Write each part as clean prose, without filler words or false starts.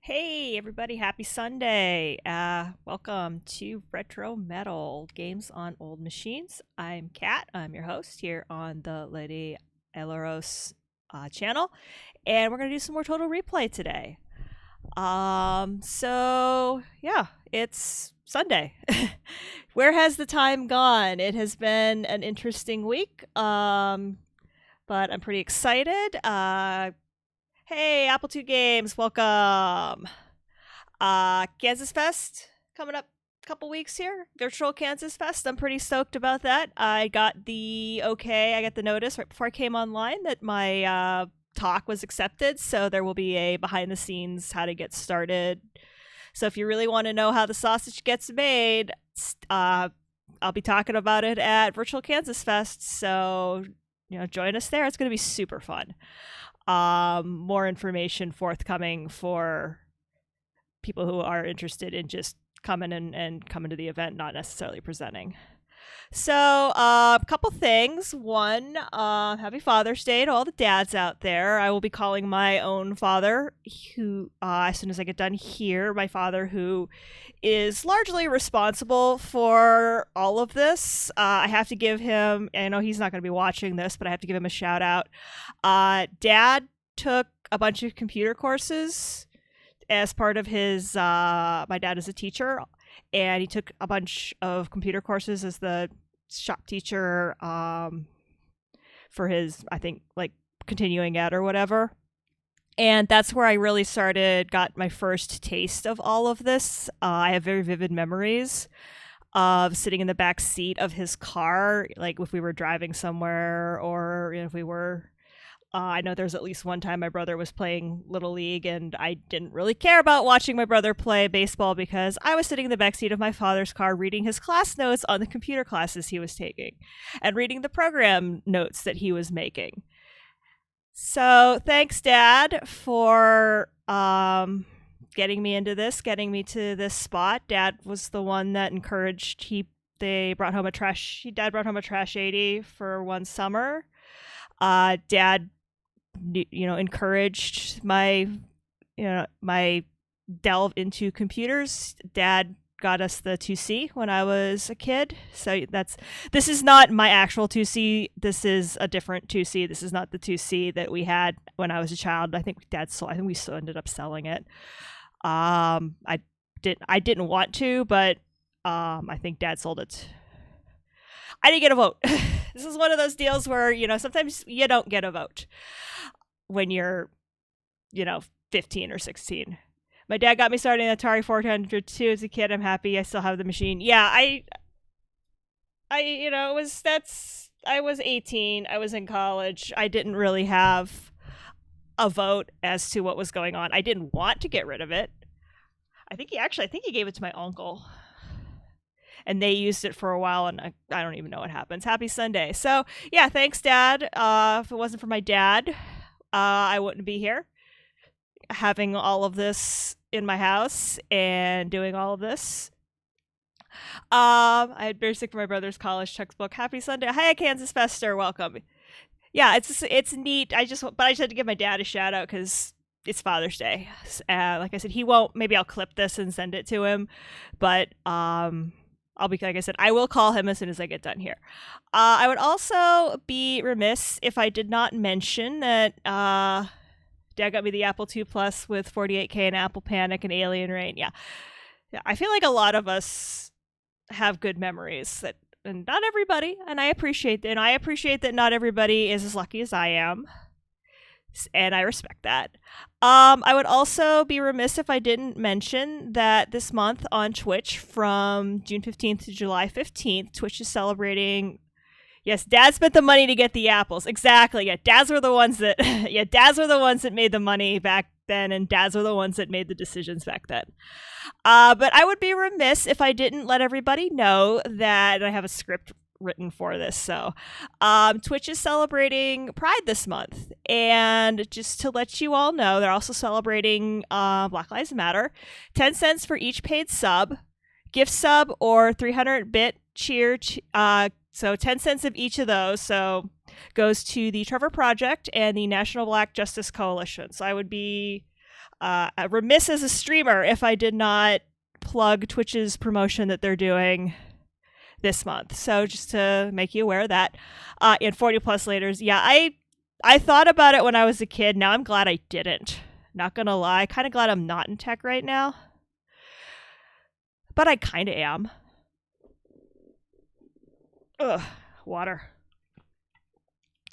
Hey everybody, happy Sunday. Welcome to RetroMetal Games on Old Machines. I'm Kat, I'm your host here on the Lady Elaros channel, and we're going to do some more Total Replay today. It's Sunday. Where has the time gone? It has been an interesting week, but I'm pretty excited. Hey, Apple II Games, welcome. Kansas Fest coming up a couple weeks here. Virtual Kansas Fest. I'm pretty stoked about that. I got the notice right before I came online that my talk was accepted. So there will be a behind the scenes how to get started. So if you really want to know how the sausage gets made, I'll be talking about it at Virtual Kansas Fest. So, join us there. It's going to be super fun. More information forthcoming for people who are interested in just coming and coming to the event, not necessarily presenting. So, a couple things. One, happy Father's Day to all the dads out there. I will be calling my own father, who, as soon as I get done here, my father, who is largely responsible for all of this. I have to give him, I know he's not going to be watching this, but I have to give him a shout out. Dad took a bunch of computer courses as part of his, my dad is a teacher, and he took a bunch of computer courses as the shop teacher for his, I think, like continuing ed or whatever. And that's where I really got my first taste of all of this. I have very vivid memories of sitting in the back seat of his car, like if we were driving somewhere or if we were... I know there's at least one time my brother was playing Little League, and I didn't really care about watching my brother play baseball because I was sitting in the backseat of my father's car reading his class notes on the computer classes he was taking and reading the program notes that he was making. So thanks, Dad, for getting me into this, getting me to this spot. Dad was the one that encouraged. Dad brought home a trash 80 for one summer. Dad encouraged my delve into computers. Dad got us the 2C when I was a kid. So this is not my actual 2C. This is a different 2C. This is not the 2C that we had when I was a child. I think we still ended up selling it. I didn't want to, but I think Dad sold it. I didn't get a vote. This is one of those deals where, sometimes you don't get a vote when you're, 15 or 16. My dad got me started in Atari 400 too as a kid. I'm happy I still have the machine. Yeah, I was 18. I was in college. I didn't really have a vote as to what was going on. I didn't want to get rid of it. I think he gave it to my uncle. And they used it for a while, and I don't even know what happens. Happy Sunday. So, yeah, thanks, Dad. If it wasn't for my dad, I wouldn't be here having all of this in my house and doing all of this. I had basic for my brother's college textbook. Happy Sunday. Hi, Kansas Fester. Welcome. Yeah, it's neat. I just had to give my dad a shout out because it's Father's Day. Like I said, he won't. Maybe I'll clip this and send it to him, but I'll be, like I said, I will call him as soon as I get done here. I would also be remiss if I did not mention that Dad got me the Apple II Plus with 48K and Apple Panic and Alien Rain. Yeah, I feel like a lot of us have good memories and not everybody, and I appreciate that not everybody is as lucky as I am. And I respect that. I would also be remiss if I didn't mention that this month on Twitch, from June 15th to July 15th, Twitch is celebrating. Yes, Dad spent the money to get the apples. Exactly. Yeah, Dads were the ones that. Yeah, Dads were the ones that made the money back then, and Dads were the ones that made the decisions back then. But I would be remiss if I didn't let everybody know that I have a script written for this. So Twitch is celebrating Pride this month, and just to let you all know, they're also celebrating Black Lives Matter. 10 cents for each paid sub, gift sub, or 300-bit cheer. So 10 cents of each of those goes to the Trevor Project and the National Black Justice Coalition. So I would be remiss as a streamer if I did not plug Twitch's promotion that they're doing this month. So just to make you aware of that. In 40 plus laters, yeah, I thought about it when I was a kid. Now I'm glad I didn't. Not gonna lie, kind of glad I'm not in tech right now. But I kind of am. Ugh, water.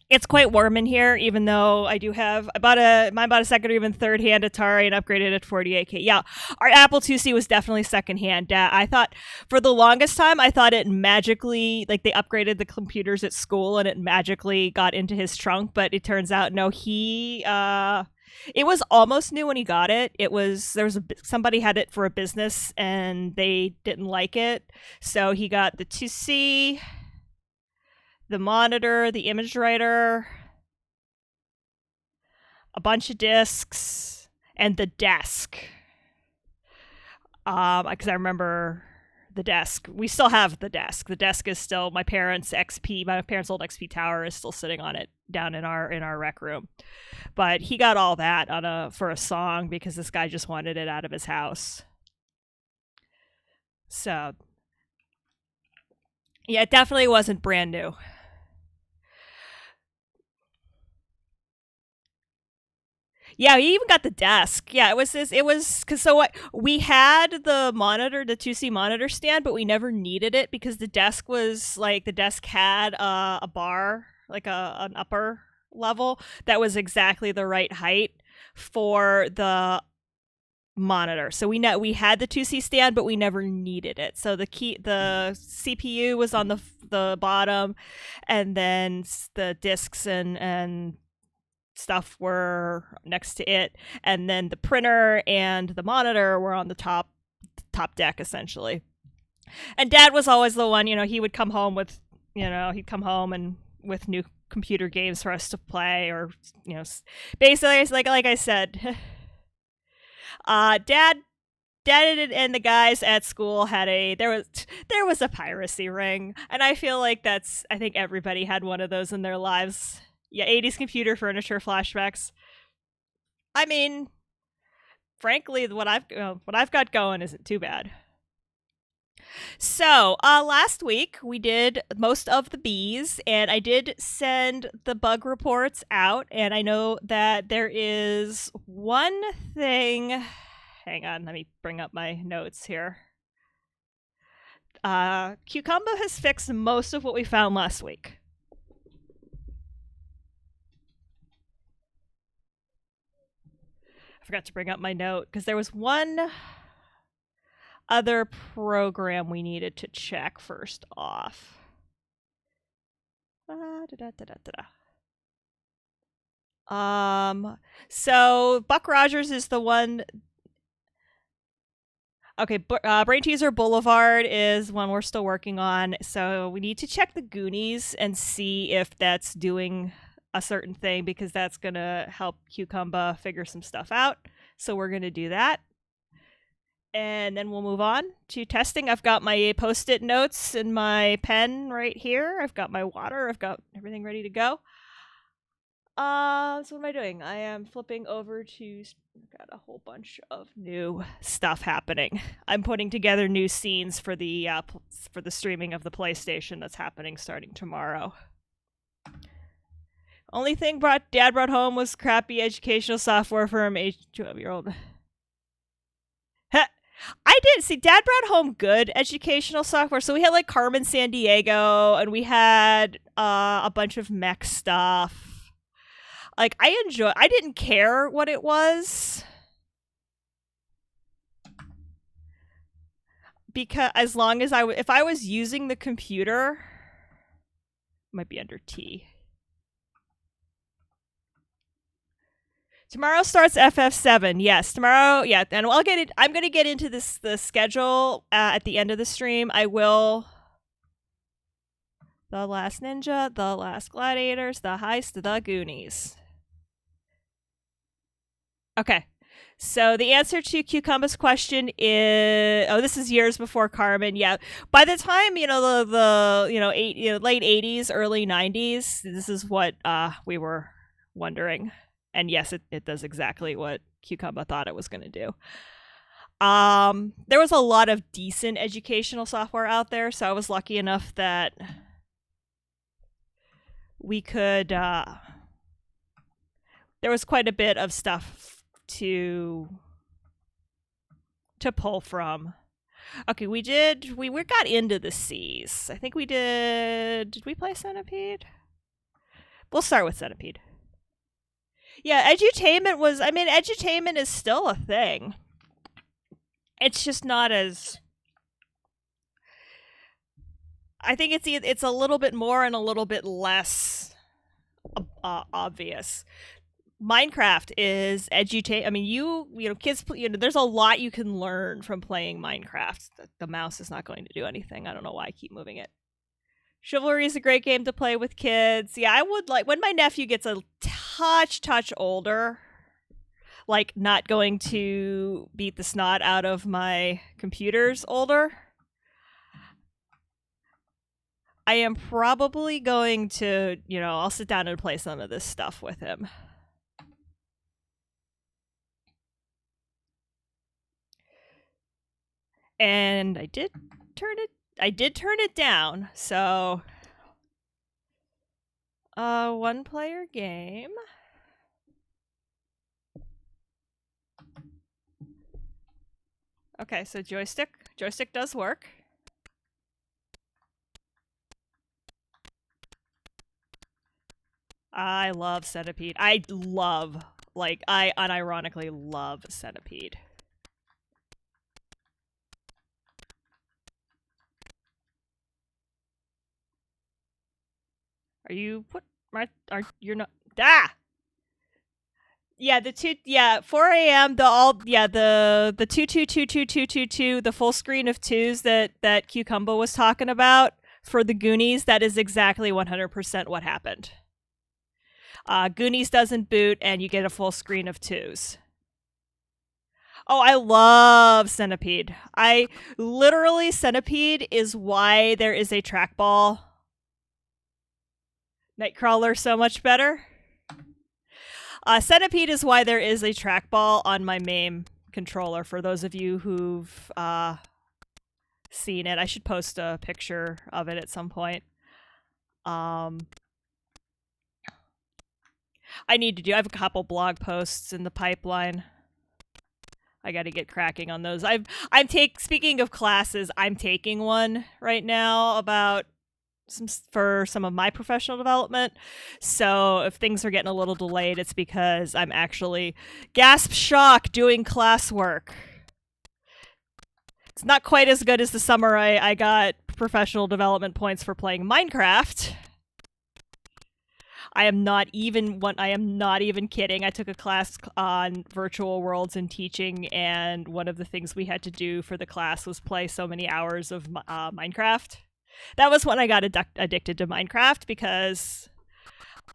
It's quite warm in here, even though I do have I bought a second or even third hand Atari and upgraded it to 48K. Yeah, our Apple IIc was definitely second hand. I thought for the longest time I thought it magically, like, they upgraded the computers at school and it magically got into his trunk, but it turns out no, it was almost new when he got it. Somebody had it for a business and they didn't like it, so he got the 2C, the monitor, the image writer, a bunch of discs, and the desk. Because I remember the desk. We still have the desk. The desk is still my parents' old XP tower is still sitting on it down in our rec room. But he got all that for a song because this guy just wanted it out of his house. So yeah, it definitely wasn't brand new. Yeah, he even got the desk. Yeah, it was because so what we had the monitor, the 2C monitor stand, but we never needed it because the desk had a bar, like an upper level that was exactly the right height for the monitor. So we had the 2C stand, but we never needed it. So the CPU was on the bottom, and then the discs and stuff were next to it, and then the printer and the monitor were on the top deck essentially. And Dad was always the one, he would come home with with new computer games for us to play, or basically it's like I said, Dad and the guys at school had there was a piracy ring, and I feel like I think everybody had one of those in their lives. Yeah, 80s computer furniture flashbacks. I mean, frankly, what I've got going isn't too bad. So, last week we did most of the bees, and I did send the bug reports out, and I know that there is one thing. Hang on, let me bring up my notes here. Cucumba has fixed most of what we found last week. I forgot to bring up my note because there was one other program we needed to check first off. So Buck Rogers is the one. Okay, Brain Teaser Boulevard is one we're still working on. So we need to check the Goonies and see if that's doing a certain thing, because that's going to help Cucumba figure some stuff out. So we're going to do that. And then we'll move on to testing. I've got my Post-it notes and my pen right here. I've got my water. I've got everything ready to go. So what am I doing? I am flipping over to... I've got a whole bunch of new stuff happening. I'm putting together new scenes for the streaming of the PlayStation that's happening starting tomorrow. Only thing Dad brought home was crappy educational software from a 12-year-old. I did see Dad brought home good educational software. So we had like Carmen Sandiego, and we had a bunch of mech stuff. Like I didn't care what it was, because as long as if I was using the computer, it might be under T. Tomorrow starts FF7. Yes, tomorrow. Yeah, and I'm going to get into the schedule at the end of the stream. I will. The Last Ninja, The Last Gladiators, The Heist, The Goonies. Okay. So the answer to Cucumba's question is, this is years before Carmen. Yeah, by the time the late 80s, early 90s, this is what we were wondering. And yes, it does exactly what Cucumba thought it was going to do. There was a lot of decent educational software out there, so I was lucky enough that we could, there was quite a bit of stuff to pull from. Okay, we got into the Seas. I think we did we play Centipede? We'll start with Centipede. Yeah, edutainment is still a thing. It's just not as, I think it's a little bit more and a little bit less obvious. Minecraft is edutate. I mean, kids. There's a lot you can learn from playing Minecraft. The mouse is not going to do anything. I don't know why I keep moving it. Chivalry is a great game to play with kids. Yeah, I would like when my nephew gets a touch older. Like not going to beat the snot out of my computers older. I am probably going to, I'll sit down and play some of this stuff with him. And I did turn it down. So, one player game. Okay, so joystick does work. I love Centipede. I unironically love Centipede. You're not, yeah, 4 a.m. The 222222, the full screen of twos that Cucumba was talking about for the Goonies, that is exactly 100% what happened. Goonies doesn't boot and you get a full screen of twos. Oh, I love Centipede. Centipede is why there is a trackball. Nightcrawler so much better. Centipede is why there is a trackball on my MAME controller, for those of you who've seen it. I should post a picture of it at some point. I have a couple blog posts in the pipeline. I got to get cracking on those. Speaking of classes, I'm taking one right now about for some of my professional development. So if things are getting a little delayed, it's because I'm actually, gasp shock, doing classwork. It's not quite as good as the summer I got professional development points for playing Minecraft. I am not even kidding. I took a class on virtual worlds and teaching, and one of the things we had to do for the class was play so many hours of Minecraft. That was when I got addicted to Minecraft, because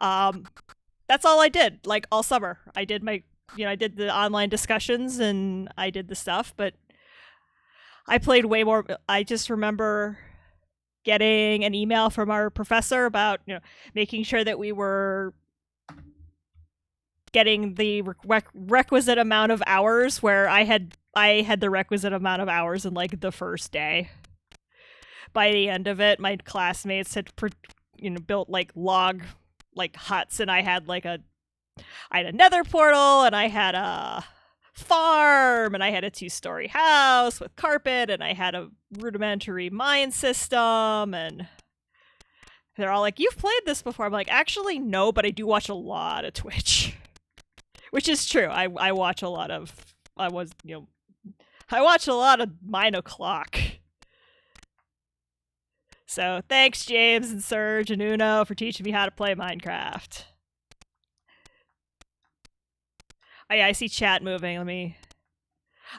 that's all I did, like, all summer. I did I did the online discussions and I did the stuff, but I played way more. I just remember getting an email from our professor about, making sure that we were getting the requisite amount of hours, where I had the requisite amount of hours in, like, the first day. By the end of it, my classmates had, built log huts, and I had a nether portal, and I had a farm, and I had a 2-story house with carpet, and I had a rudimentary mine system, and they're all like, "You've played this before." I'm like, "Actually, no, but I do watch a lot of Twitch," which is true. I watch a lot of. I watch a lot of 9 o'clock. So thanks, James and Serge and Uno, for teaching me how to play Minecraft. I see chat moving.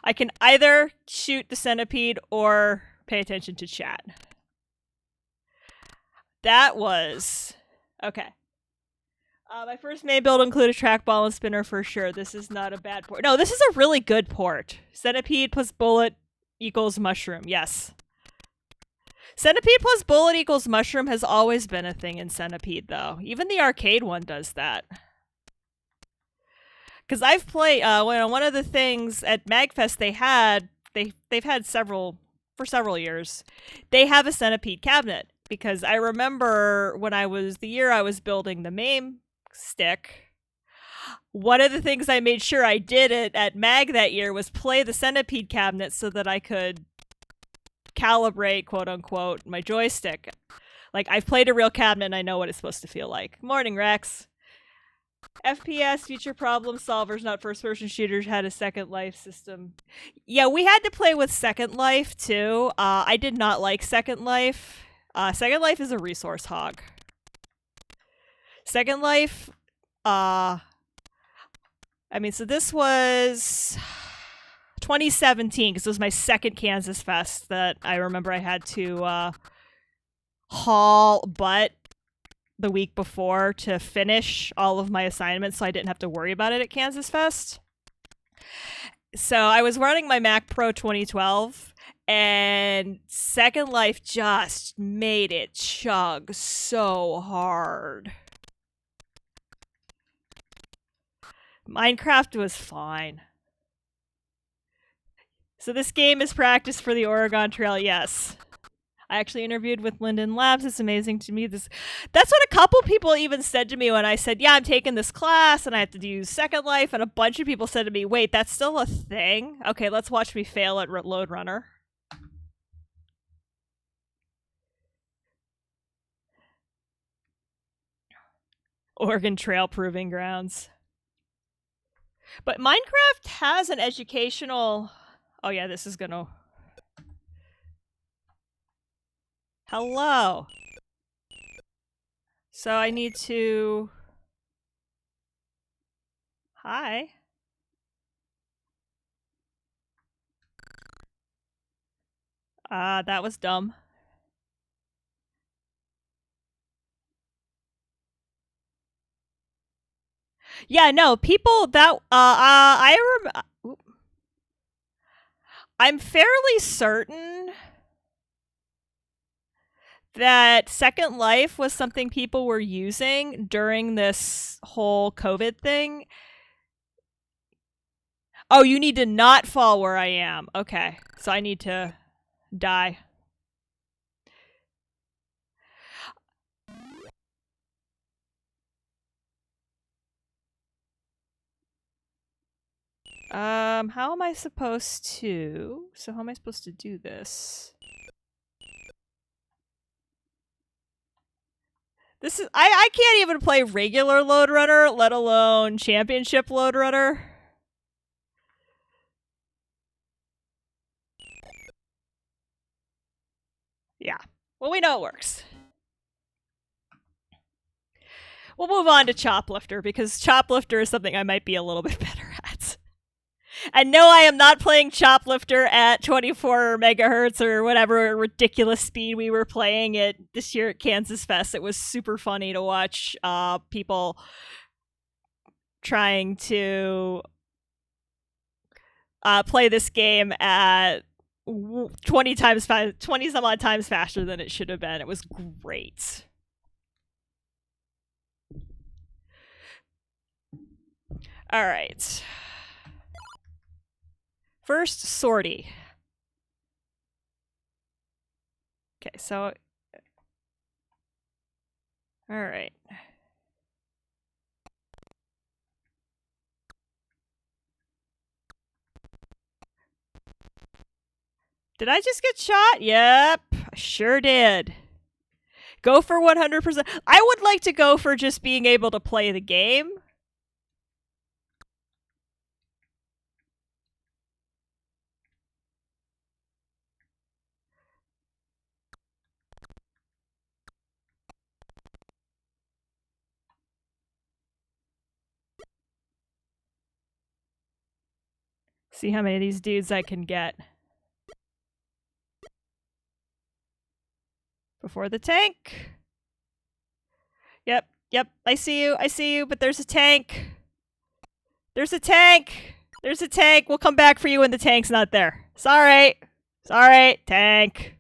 I can either shoot the centipede or pay attention to chat. That was... Okay. My first main build included trackball and spinner for sure. This is not a bad port. No, this is a really good port. Centipede plus bullet equals mushroom. Yes. Centipede plus bullet equals mushroom has always been a thing in Centipede, though. Even the arcade one does that. Because I've played one of the things at Magfest they've had several for several years. They have a centipede cabinet because I remember when the year I was building the MAME stick. One of the things I made sure I did at Mag that year was play the centipede cabinet so that I could calibrate, quote unquote, my joystick. Like, I've played a real cabinet and I know what it's supposed to feel like. Morning, Rex. FPS, future problem solvers, not first-person shooters, had a Second Life system. Yeah, we had to play with Second Life, too. I did not like Second Life. Second Life is a resource hog. Second Life, so this was 2017, because it was my second Kansas Fest that I remember I had to haul butt the week before to finish all of my assignments so I didn't have to worry about it at Kansas Fest. So I was running my Mac Pro 2012, and Second Life just made it chug so hard. Minecraft was fine. So this game is practice for the Oregon Trail, yes. I actually interviewed with Linden Labs. It's amazing to me. That's what a couple people even said to me when I said, yeah, I'm taking this class and I have to use Second Life. And a bunch of people said to me, wait, that's still a thing? Okay, let's watch me fail at Load Runner. Oregon Trail Proving Grounds. But Minecraft has an educational... Oh yeah, this is gonna... Hello. So I need to... Hi. That was dumb. Yeah, no, people that... I'm fairly certain that Second Life was something people were using during this whole COVID thing. Oh, you need to not fall where I am. Okay, so I need to die. How am I supposed to... So how am I supposed to do this? This is... I can't even play regular Load Runner, let alone Championship Load Runner. Yeah. Well, we know it works. We'll move on to Choplifter, because Choplifter is something I might be a little bit better at. And no, I am not playing Choplifter at 24 megahertz or whatever ridiculous speed we were playing it this year at Kansas Fest. It was super funny to watch people trying to play this game at 20 some odd times faster than it should have been. It was great. All right. First, sortie. Okay, so... All right. Did I just get shot? Yep, I sure did. Go for 100%. I would like to go for just being able to play the game. See how many of these dudes I can get. Before the tank. Yep, I see you, but there's a tank. There's a tank! There's a tank! We'll come back for you when the tank's not there. Sorry! Sorry, tank.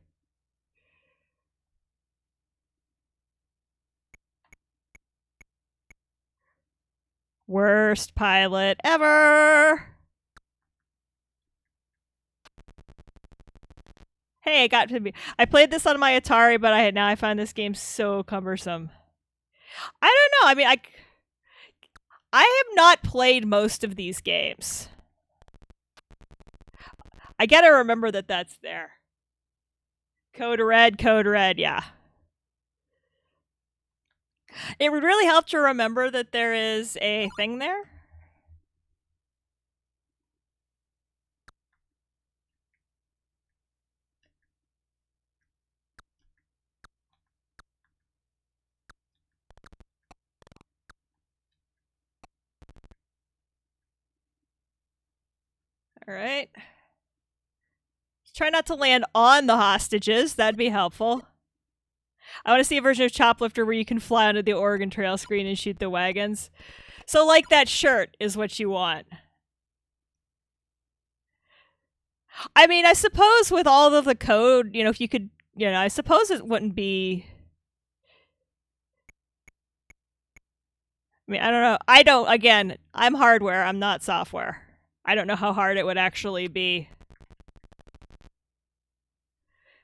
Worst pilot ever. Hey, it got to me. I played this on my Atari, but now I find this game so cumbersome. I don't know. I mean, I have not played most of these games. I gotta remember that that's there. Code Red, yeah. It would really help to remember that there is a thing there. All right. Try not to land on the hostages. That'd be helpful. I want to see a version of Choplifter where you can fly onto the Oregon Trail screen and shoot the wagons. So, like that shirt is what you want. I mean, I suppose with all of the code, if you could, I suppose it wouldn't be. I mean, I don't know. Again, I'm hardware. I'm not software. I don't know how hard it would actually be.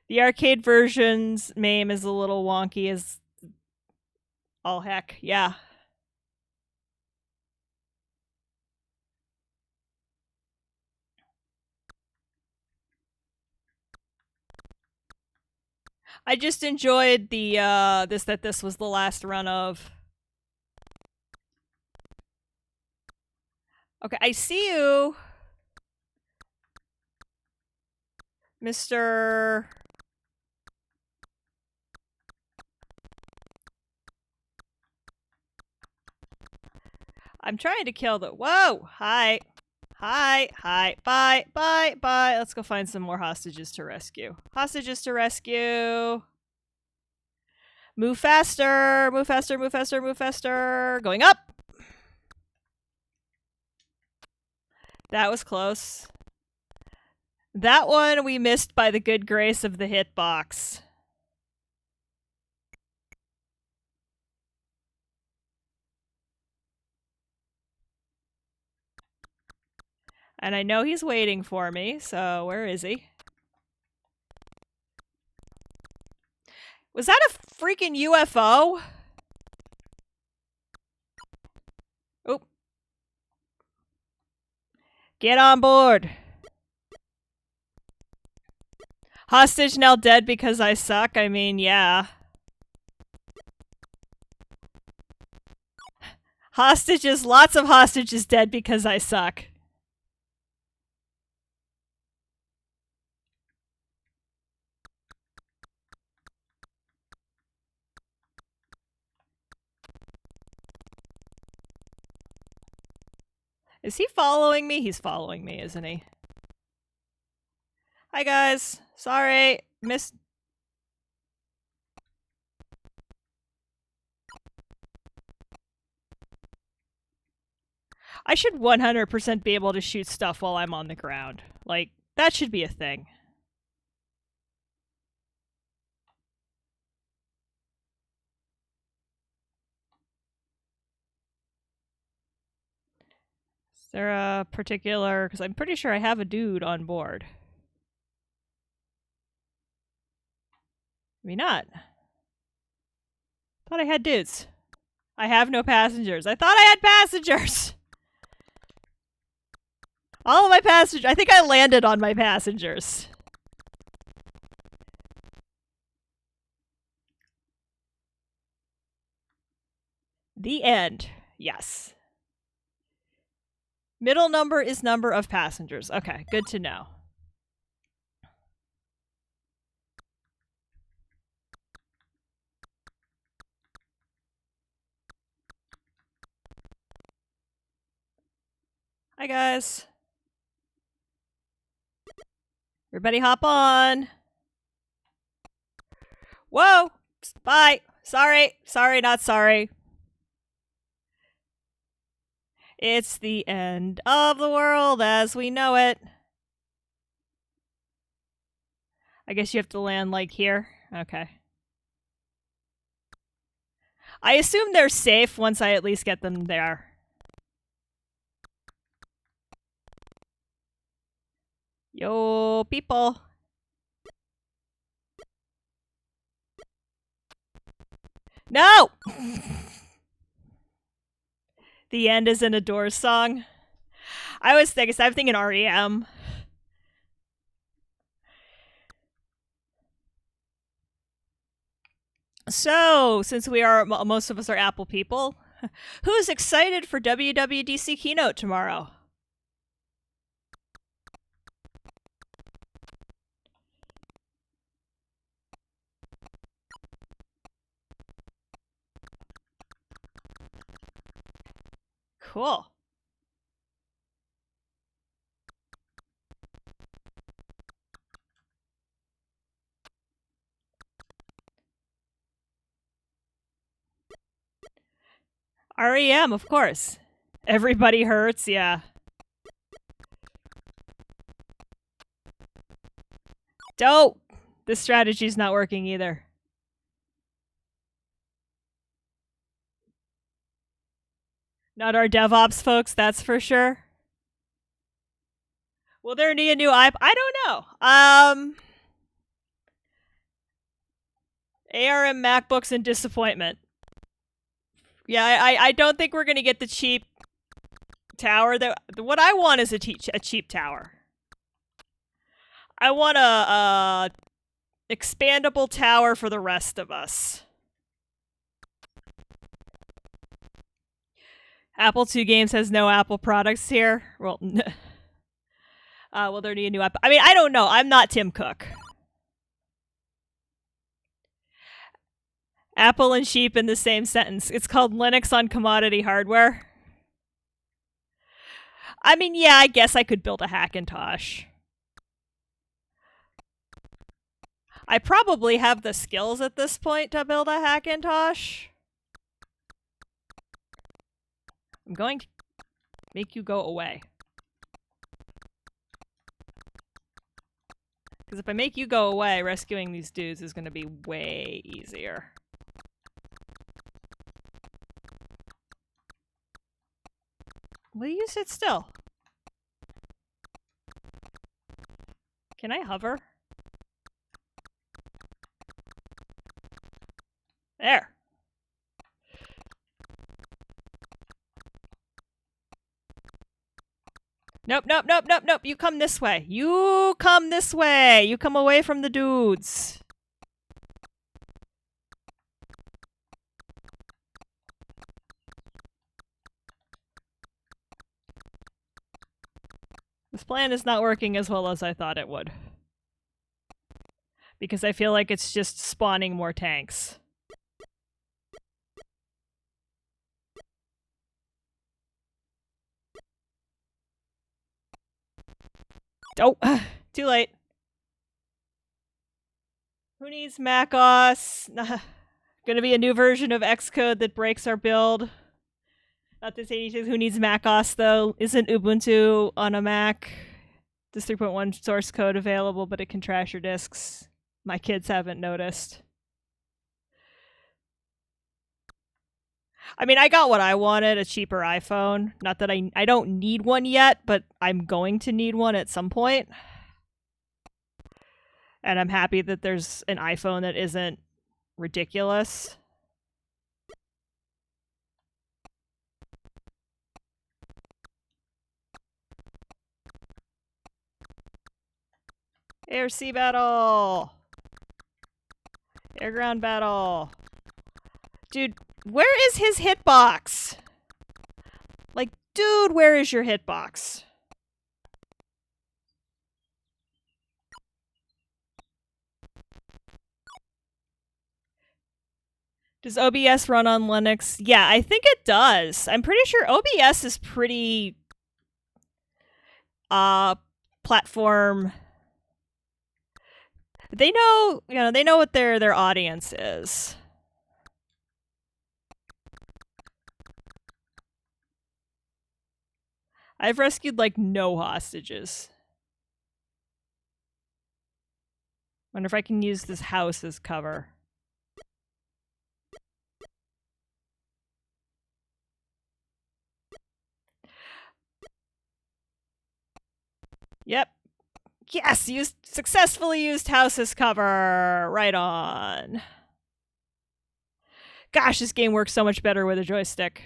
The arcade version's MAME is a little wonky as all heck. Yeah. I just enjoyed the this was the last run of. Okay, I see you, Mr. I'm trying to kill the. Whoa! Hi. Hi. Bye. Let's go find some more hostages to rescue. Hostages to rescue. Move faster. Move faster. Move faster. Move faster. Going up. That was close. That one we missed by the good grace of the hitbox. And I know he's waiting for me, so where is he? Was that a freaking UFO? Oh. Get on board. Hostage now dead because I suck? I mean, yeah. Hostages, lots of hostages dead because I suck. Is he following me? He's following me, isn't he? Hi, guys. Sorry. Missed. I should 100% be able to shoot stuff while I'm on the ground. Like, that should be a thing. Is there a particular... Because I'm pretty sure I have a dude on board. Maybe not. Thought I had dudes. I have no passengers. I thought I had passengers! All of my passengers... I think I landed on my passengers. The end. Yes. Middle number is number of passengers. Okay, good to know. Hi, guys. Everybody hop on. Whoa! Bye. Sorry, not sorry. It's the end of the world as we know it. I guess you have to land like here. Okay. I assume they're safe once I at least get them there. Yo, people. No! The end is in a Doors song. I'm thinking REM. So, since most of us are Apple people, who's excited for WWDC keynote tomorrow? Cool. REM, of course. Everybody Hurts, yeah. Dope! This strategy's not working either. Not our DevOps folks, that's for sure. Will there be a new iPod? I don't know. ARM MacBooks and disappointment. Yeah, I don't think we're gonna get the cheap tower. What I want is a cheap tower. I want a expandable tower for the rest of us. Apple II Games has no Apple products here. Well, will there be a new app? I mean, I don't know. I'm not Tim Cook. Apple and sheep in the same sentence. It's called Linux on commodity hardware. I mean, yeah, I guess I could build a Hackintosh. I probably have the skills at this point to build a Hackintosh. I'm going to make you go away. Because if I make you go away, rescuing these dudes is going to be way easier. Will you sit still? Can I hover? There. Nope, nope, nope, nope, nope. You come this way. You come this way. You come away from the dudes. This plan is not working as well as I thought it would. Because I feel like it's just spawning more tanks. Oh, too late. Who needs macOS? Gonna be a new version of Xcode that breaks our build. Not to say who needs macOS though. Isn't Ubuntu on a Mac? There's 3.1 source code available, but it can trash your disks. My kids haven't noticed. I mean, I got what I wanted, a cheaper iPhone. Not that I don't need one yet, but I'm going to need one at some point. And I'm happy that there's an iPhone that isn't ridiculous. Air sea battle. Air ground battle. Dude, where is his hitbox? Like, dude, where is your hitbox? Does OBS run on Linux? Yeah, I think it does. I'm pretty sure OBS is pretty platform. They know, they know what their audience is. I've rescued like no hostages. Wonder if I can use this house as cover. Yep. Yes, successfully used house as cover. Right on. Gosh, this game works so much better with a joystick.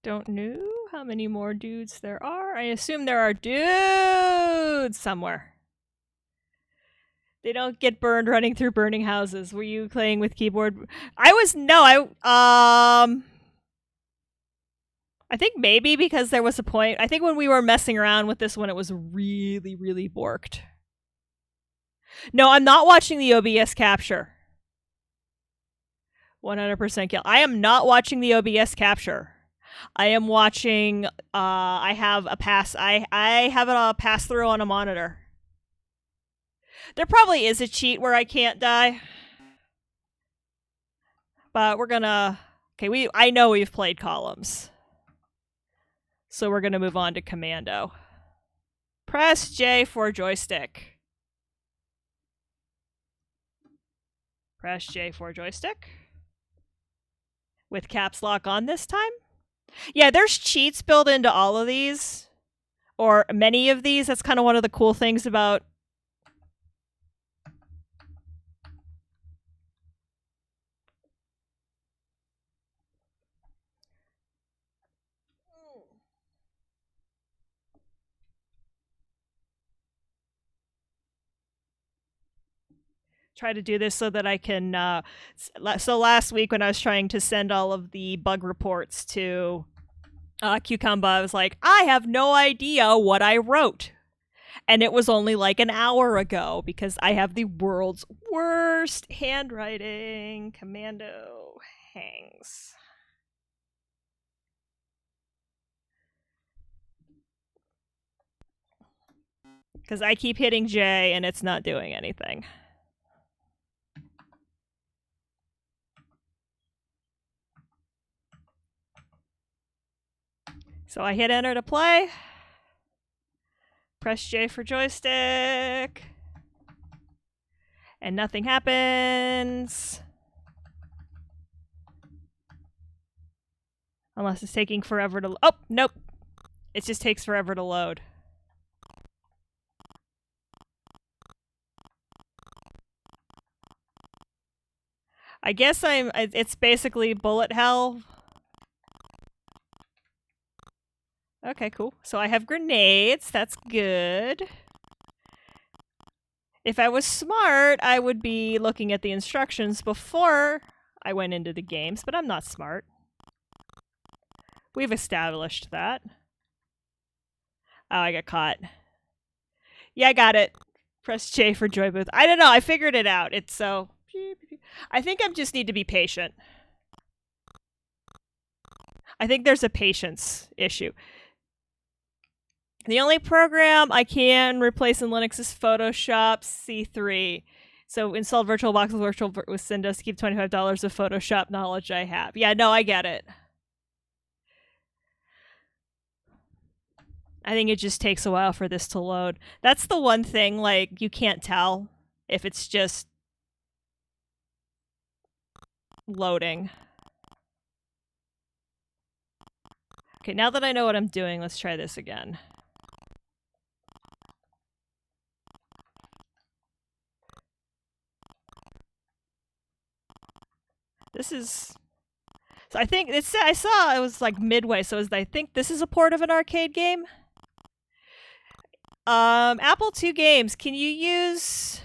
Don't know how many more dudes there are. I assume there are dudes somewhere. They don't get burned running through burning houses. Were you playing with keyboard? I think maybe because there was a point. I think when we were messing around with this one, it was really, really borked. No, I'm not watching the OBS capture. 100% kill. I am not watching the OBS capture. I am watching. I have a pass. I have a pass through on a monitor. There probably is a cheat where I can't die, but we're gonna. Okay, I know we've played columns, so we're gonna move on to commando. Press J for joystick. Press J for joystick. With caps lock on this time. Yeah, there's cheats built into all of these, or many of these. That's kind of one of the cool things about. Try to do this so that I can. So last week when I was trying to send all of the bug reports to Cucumba, I was like, I have no idea what I wrote. And it was only like an hour ago because I have the world's worst handwriting. Commando hangs. Because I keep hitting J and it's not doing anything. So I hit enter to play. Press J for joystick. And nothing happens. Unless it's taking forever to... Oh, nope. It just takes forever to load. I guess it's basically bullet hell. Okay, cool. So I have grenades. That's good. If I was smart, I would be looking at the instructions before I went into the games, but I'm not smart. We've established that. Oh, I got caught. Yeah, I got it. Press J for joy booth. I don't know. I figured it out. It's so... I think I just need to be patient. I think there's a patience issue. The only program I can replace in Linux is Photoshop C3. So install VirtualBox with Windows to keep $25 of Photoshop knowledge I have. Yeah, no, I get it. I think it just takes a while for this to load. That's the one thing, like, you can't tell if it's just loading. Okay, now that I know what I'm doing, let's try this again. This is... So I think I saw it was like midway, so I think this is a port of an arcade game. Apple II games, can you use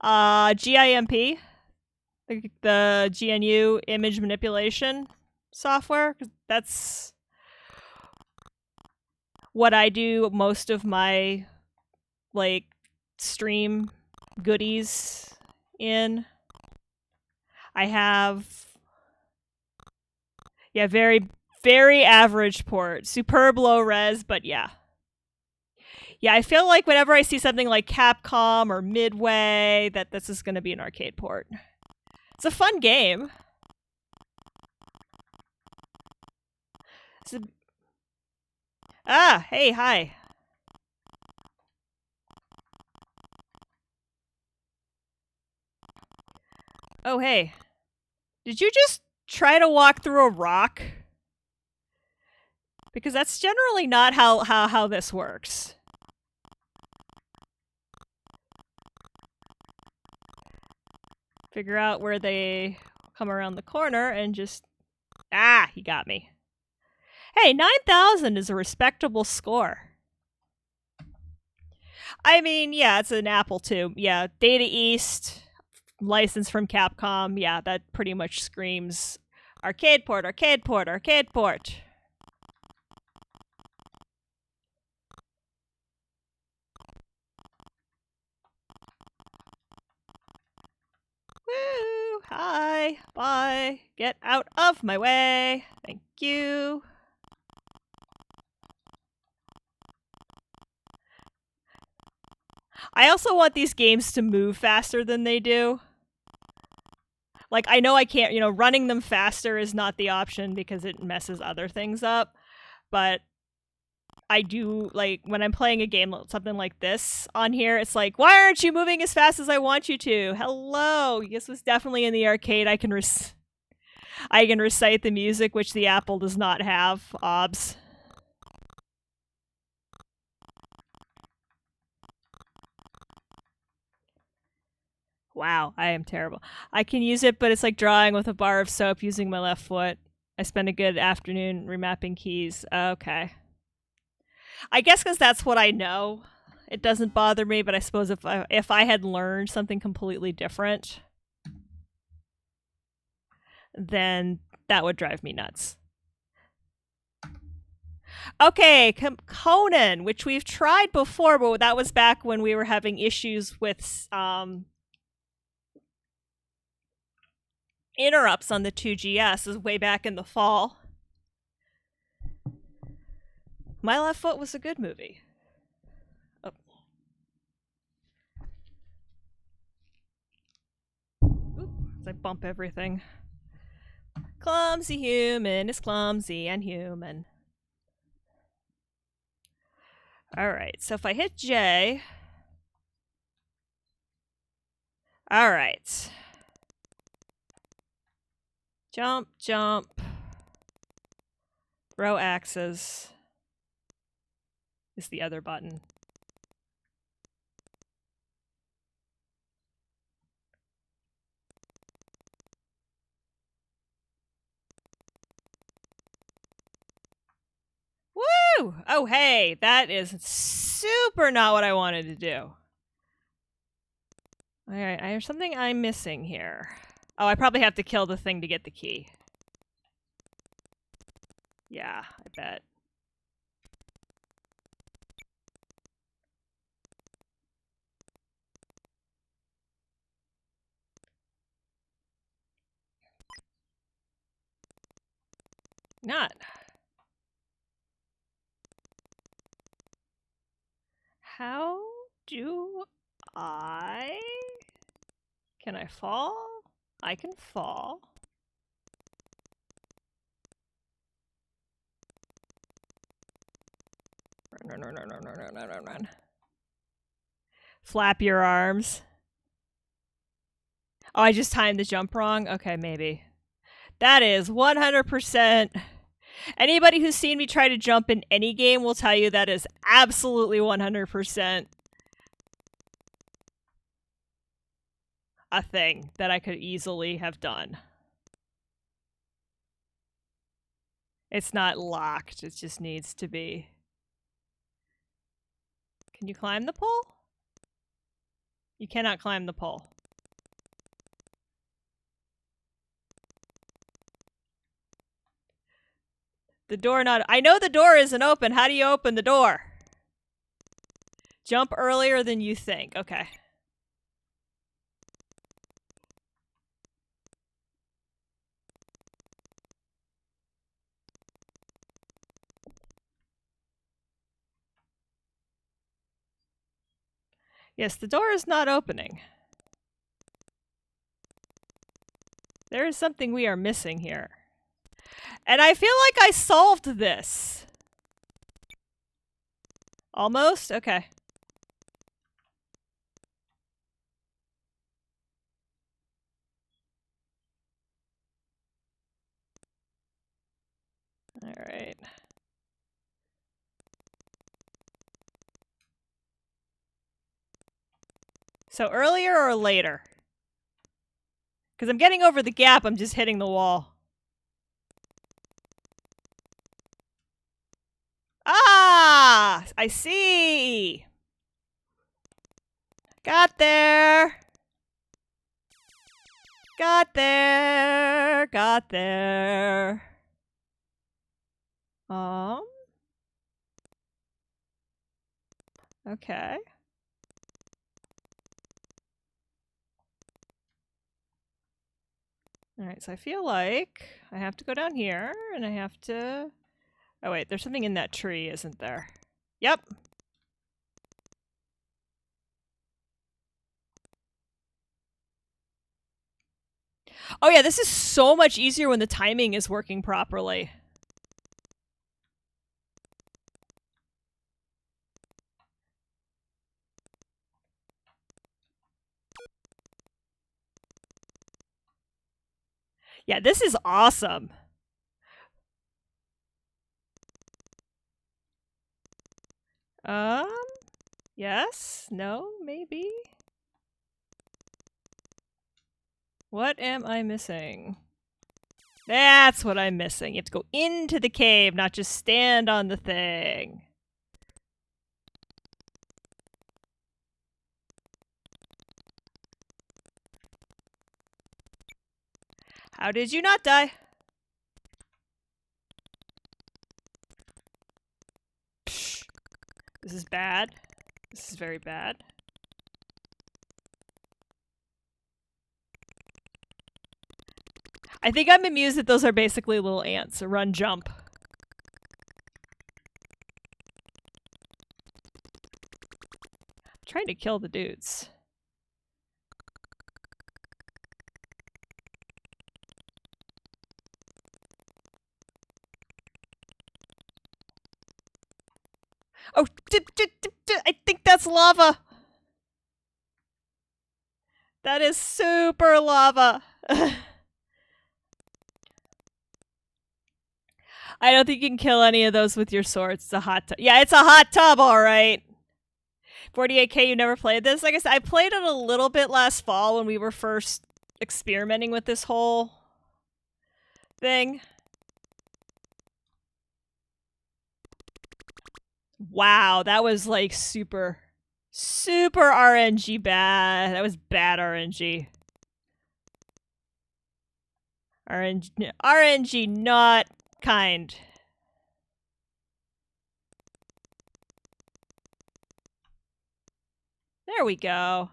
GIMP? The GNU image manipulation software? That's what I do most of my like stream goodies in. I have very, very average port. Superb low res, but yeah. Yeah, I feel like whenever I see something like Capcom or Midway, that this is going to be an arcade port. It's a fun game. Hey, hi. Oh, hey. Did you just try to walk through a rock? Because that's generally not how this works. Figure out where they come around the corner and just... Ah, he got me. Hey, 9,000 is a respectable score. I mean, yeah, it's an Apple II. Yeah, Data East, license from Capcom. Yeah, that pretty much screams arcade port, arcade port, arcade port. Woo! Hi, bye. Get out of my way. Thank you. I also want these games to move faster than they do. Like, I know I can't, running them faster is not the option because it messes other things up. But I do, like, when I'm playing a game, something like this on here, it's like, why aren't you moving as fast as I want you to? Hello! This was definitely in the arcade. I can recite the music, which the Apple does not have. Obs. Wow, I am terrible. I can use it, but it's like drawing with a bar of soap using my left foot. I spend a good afternoon remapping keys. Okay. I guess because that's what I know. It doesn't bother me, but I suppose if I had learned something completely different, then that would drive me nuts. Okay, Conan, which we've tried before, but that was back when we were having issues with interrupts on the 2GS. Is way back in the fall. My Left Foot was a good movie. Oh. Ooh, as I bump everything. Clumsy human is clumsy and human. Alright, so if I hit J... Alright. Jump, jump. Throw axes. Is the other button. Woo! Oh, hey, that is super not what I wanted to do. Alright, there's something I'm missing here. Oh, I probably have to kill the thing to get the key. Yeah, I bet. Not. How do I... Can I fall? I can fall. Run, run, run, run, run, run, run, run, run. Flap your arms. Oh, I just timed the jump wrong? Okay, maybe. That is 100%. Anybody who's seen me try to jump in any game will tell you that is absolutely 100% a thing that I could easily have done. It's not locked, it just needs to be. Can you climb the pole? You cannot climb the pole. The door not... I know the door isn't open. How do you open the door? Jump earlier than you think. Okay. Yes, the door is not opening. There is something we are missing here. And I feel like I solved this. Almost? Okay. So earlier or later? Because I'm getting over the gap, I'm just hitting the wall. Ah! I see! Got there! Got there! Got there! Okay. Alright, so I feel like I have to go down here, and I have to... Oh wait, there's something in that tree, isn't there? Yep! Oh yeah, this is so much easier when the timing is working properly. Yeah, this is awesome. Yes? No? Maybe? What am I missing? That's what I'm missing. You have to go into the cave, not just stand on the thing. How did you not die? Psh. This is bad. This is very bad. I think I'm amused that those are basically little ants. A run, jump. I'm trying to kill the dudes. Oh, I think that's lava. That is super lava. I don't think you can kill any of those with your swords. It's a hot tub. Yeah, it's a hot tub, all right. 48K, you never played this? Like I said, I played it a little bit last fall when we were first experimenting with this whole thing. Wow, that was like super RNG bad. That was bad RNG. RNG not kind. There we go.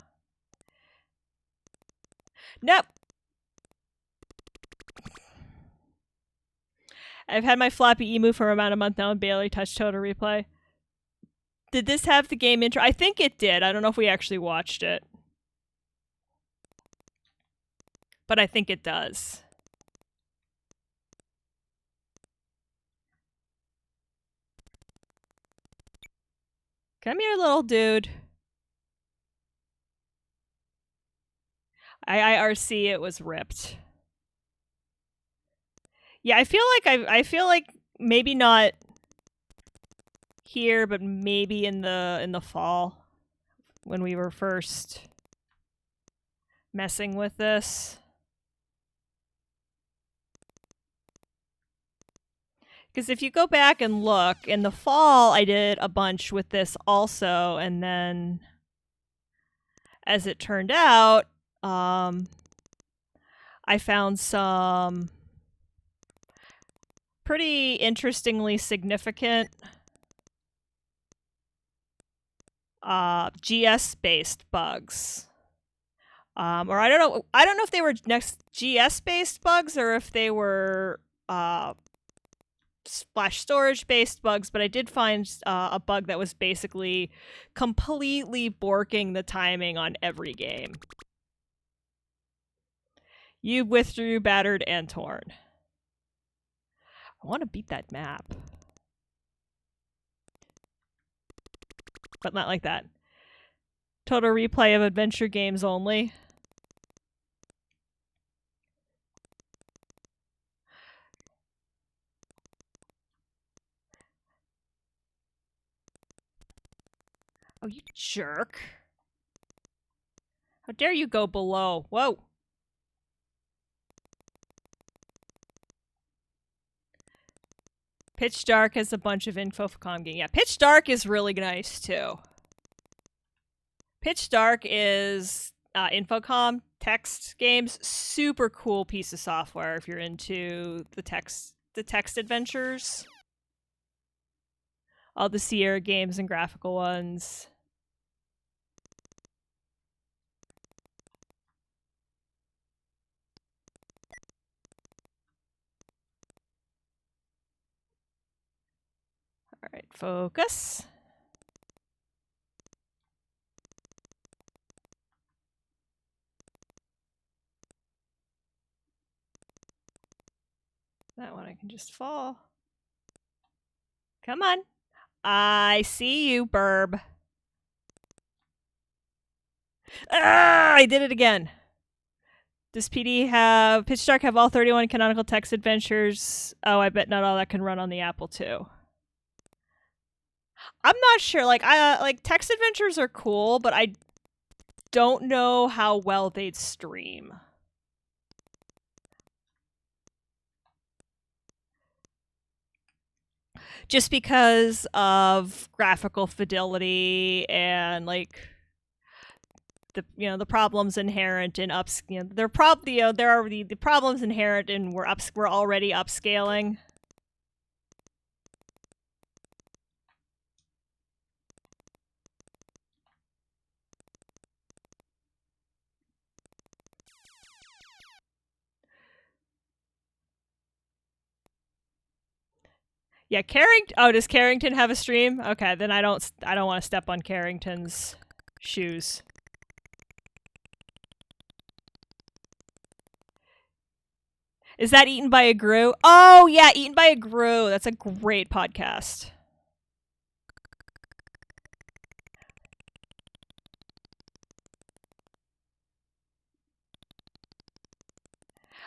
Nope. I've had my floppy emu for about a month now and barely touched Total Replay. Did this have the game intro? I think it did. I don't know if we actually watched it. But I think it does. Come here, little dude. IIRC, it was ripped. Yeah, I feel like maybe not here, but maybe in the fall when we were first messing with this. Because if you go back and look, in the fall I did a bunch with this also, and then as it turned out, I found some pretty interestingly significant GS-based bugs. Or I don't know if they were next GS-based bugs or if they were Splash storage-based bugs, but I did find a bug that was basically completely borking the timing on every game. You withdrew, battered, and torn. I want to beat that map. But not like that. Total replay of adventure games only. Oh, you jerk. How dare you go below? Whoa. Pitch Dark has a bunch of Infocom games. Yeah, Pitch Dark is really nice too. Pitch Dark is Infocom text games. Super cool piece of software if you're into the text adventures. All the Sierra games and graphical ones. All right, focus. That one I can just fall. Come on. I see you, Burb. Ah, I did it again. Does Pitch Dark have all 31 canonical text adventures? Oh, I bet not all that can run on the Apple II. I'm not sure. Like text adventures are cool, but I don't know how well they'd stream. Just because of graphical fidelity and like the problems inherent in there are the problems inherent in we're already upscaling. Yeah, does Carrington have a stream? Okay, then I don't want to step on Carrington's shoes. Is that Eaten by a Gru? Oh yeah, Eaten by a Gru. That's a great podcast.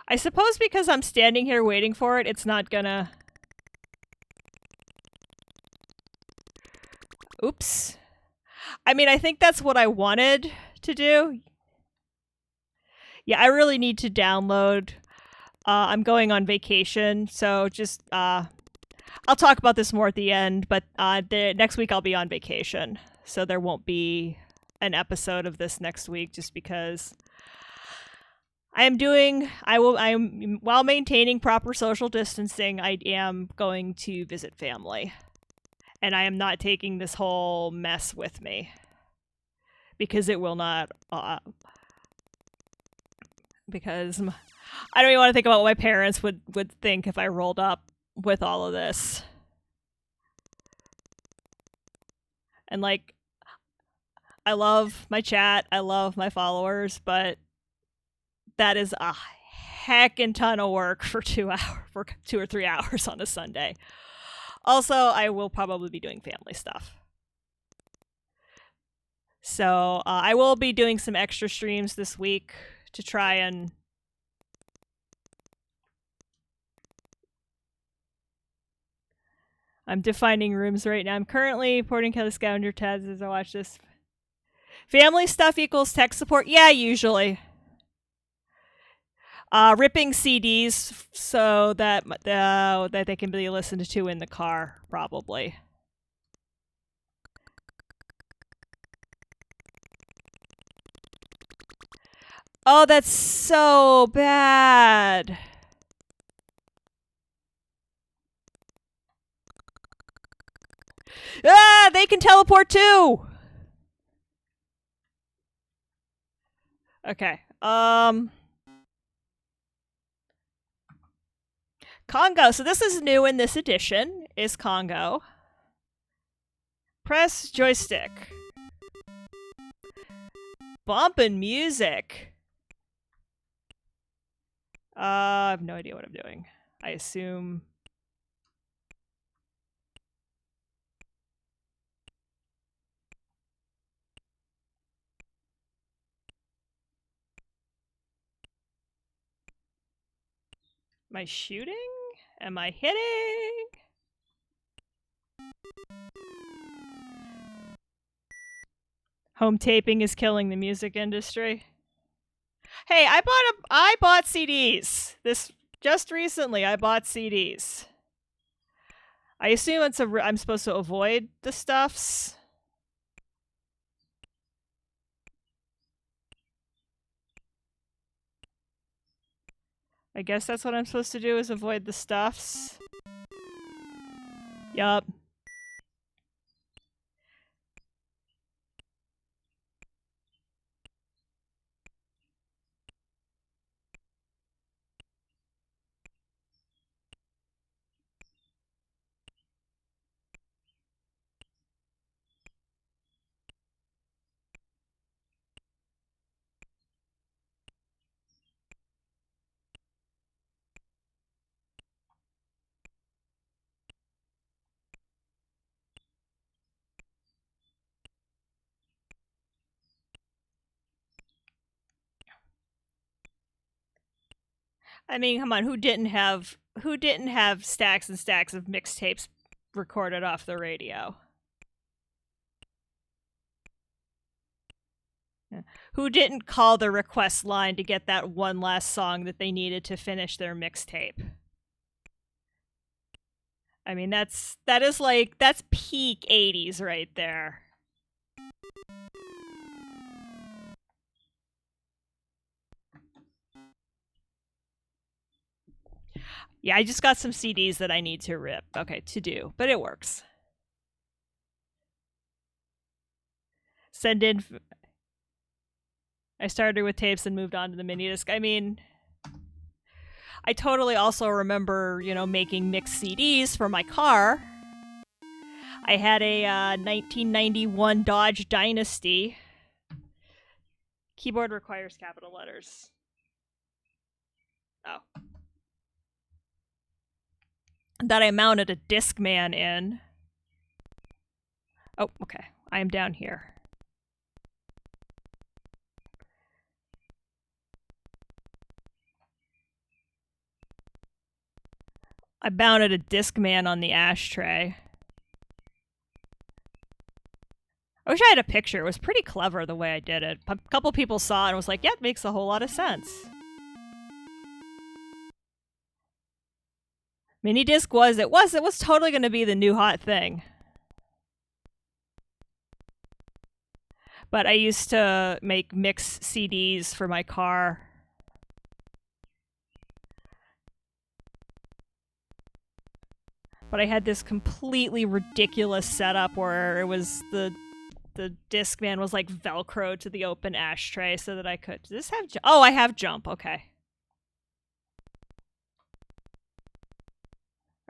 I suppose because I'm standing here waiting for it, it's not gonna... Oops. I mean, I think that's what I wanted to do. Yeah, I really need to download. I'm going on vacation, so just... I'll talk about this more at the end, but next week I'll be on vacation, so there won't be an episode of this next week just because while maintaining proper social distancing, I am going to visit family. And I am not taking this whole mess with me. Because it will not, because I don't even want to think about what my parents would think if I rolled up with all of this. And like, I love my chat, I love my followers, but that is a heckin' ton of work for 2 or 3 hours on a Sunday. Also, I will probably be doing family stuff. So I will be doing some extra streams this week to try and... I'm defining rooms right now. I'm currently porting Kelly Scavenger tabs as I watch this. Family stuff equals tech support? Yeah, usually. Ripping CDs so that they can be listened to in the car, probably. Oh, that's so bad. Ah, they can teleport too. Okay. Congo. So this is new in this edition, is Congo. Press joystick. Bumpin' music. I have no idea what I'm doing. I assume... Am I shooting? Am I hitting? Home taping is killing the music industry. Hey, I bought CDs. This just recently I bought CDs. I assume I'm supposed to avoid the stuffs. I guess that's what I'm supposed to do, is avoid the stuffs. Yup. I mean, come on, who didn't have stacks and stacks of mixtapes recorded off the radio? Yeah. Who didn't call the request line to get that one last song that they needed to finish their mixtape? I mean, that's peak 80s right there. Yeah, I just got some CDs that I need to rip. Okay, to do, but it works. Send in. I started with tapes and moved on to the mini disc. I mean, I totally also remember, making mixed CDs for my car. I had a 1991 Dodge Dynasty. Keyboard requires capital letters. Oh. That I mounted a Discman in. Oh, okay. I am down here. I mounted a Discman on the ashtray. I wish I had a picture. It was pretty clever the way I did it. A couple people saw it and was like, yeah, it makes a whole lot of sense. Mini disc was totally going to be the new hot thing. But I used to make mix CDs for my car. But I had this completely ridiculous setup where it was the Discman was like Velcro to the open ashtray so that I could. Does this have? Oh, I have jump. Okay.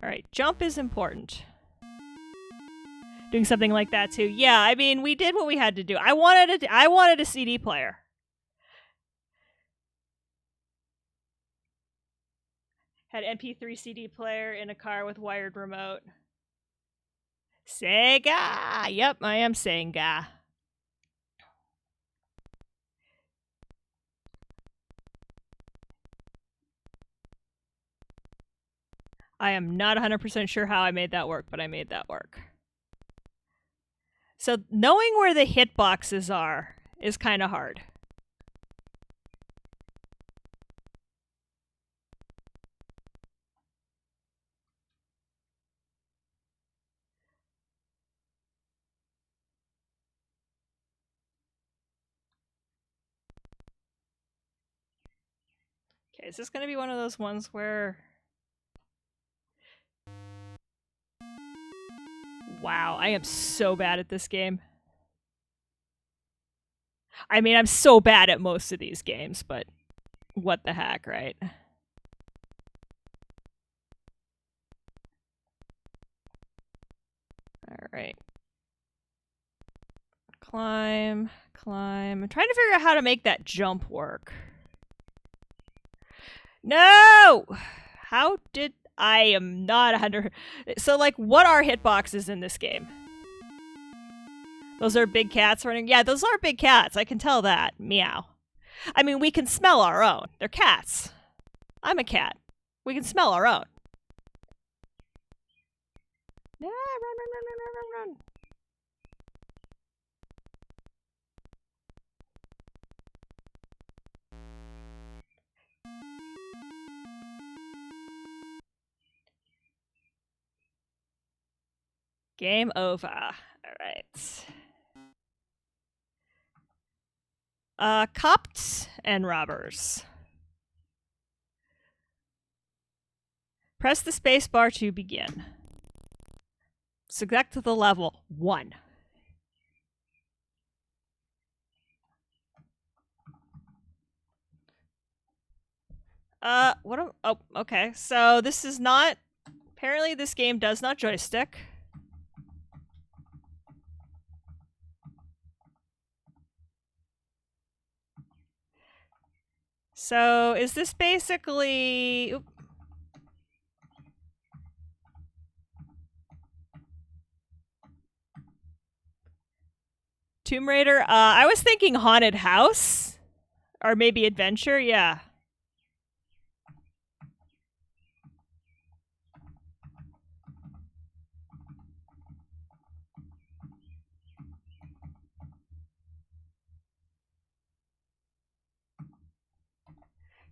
All right, jump is important. Doing something like that too. Yeah, I mean, we did what we had to do. I wanted a CD player. Had MP3 CD player in a car with wired remote. Sega! Yep, I am Sega. I am not 100% sure how I made that work, but I made that work. So knowing where the hitboxes are is kind of hard. Okay, is this going to be one of those ones where... Wow, I am so bad at this game. I mean, I'm so bad at most of these games, but what the heck, right? Alright. Climb, climb. I'm trying to figure out how to make that jump work. No! How did... I am not 100... So, like, what are hitboxes in this game? Those are big cats running... Yeah, those are big cats. I can tell that. Meow. I mean, we can smell our own. They're cats. I'm a cat. We can smell our own. Yeah, run. Game over. All right. Cops and robbers. Press the space bar to begin. Select the level 1. Oh, okay. So this is not... Apparently this game does not joystick. So is this basically... Oop. Tomb Raider? I was thinking haunted house. Or maybe adventure, yeah.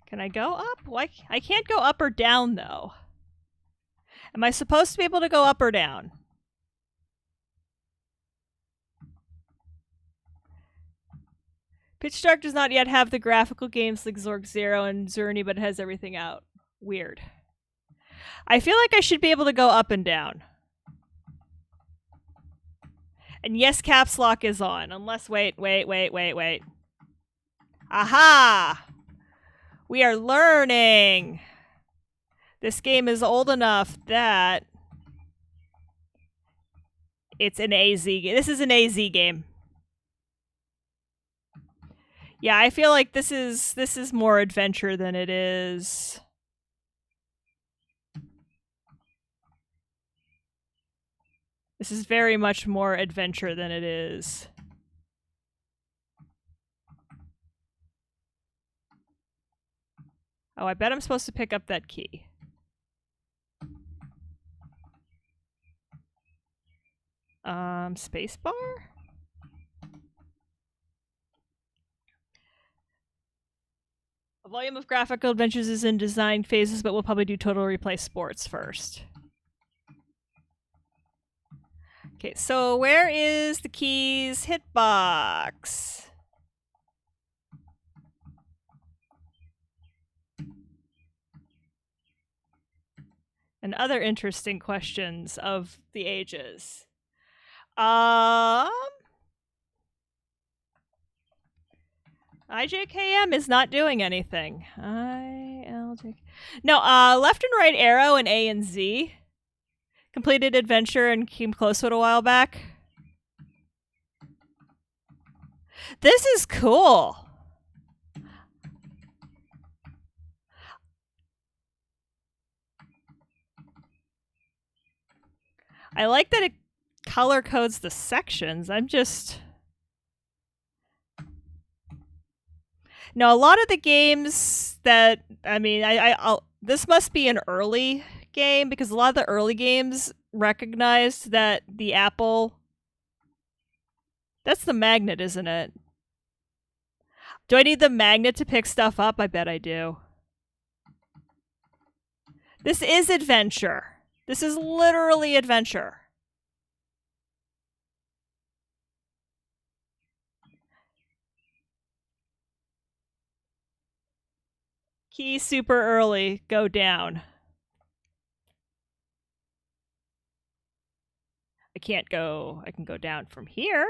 Can I go up? Why? I can't go up or down, though. Am I supposed to be able to go up or down? Pitch Dark does not yet have the graphical games like Zork Zero and Zerny, but it has everything out. Weird. I feel like I should be able to go up and down. And yes, caps lock is on. Unless, wait. Aha! We are learning! This game is old enough that... It's an AZ game. This is an AZ game. Yeah, I feel like this is more adventure than it is... This is very much more adventure than it is... Oh, I bet I'm supposed to pick up that key. Spacebar? A volume of graphical adventures is in design phases, but we'll probably do Total Replay Sports first. Okay, so where is the keys hitbox? And other interesting questions of the ages. IJKM is not doing anything. ILJK. No, left and right arrow and A and Z. Completed adventure and came close to it a while back. This is cool. I like that it color codes the sections. I'm just... No, a lot of the games that... I mean, this must be an early game, because a lot of the early games recognized that the apple... That's the magnet, isn't it? Do I need the magnet to pick stuff up? I bet I do. This is adventure. This is literally adventure. Key super early. Go down. I can't go. I can go down from here.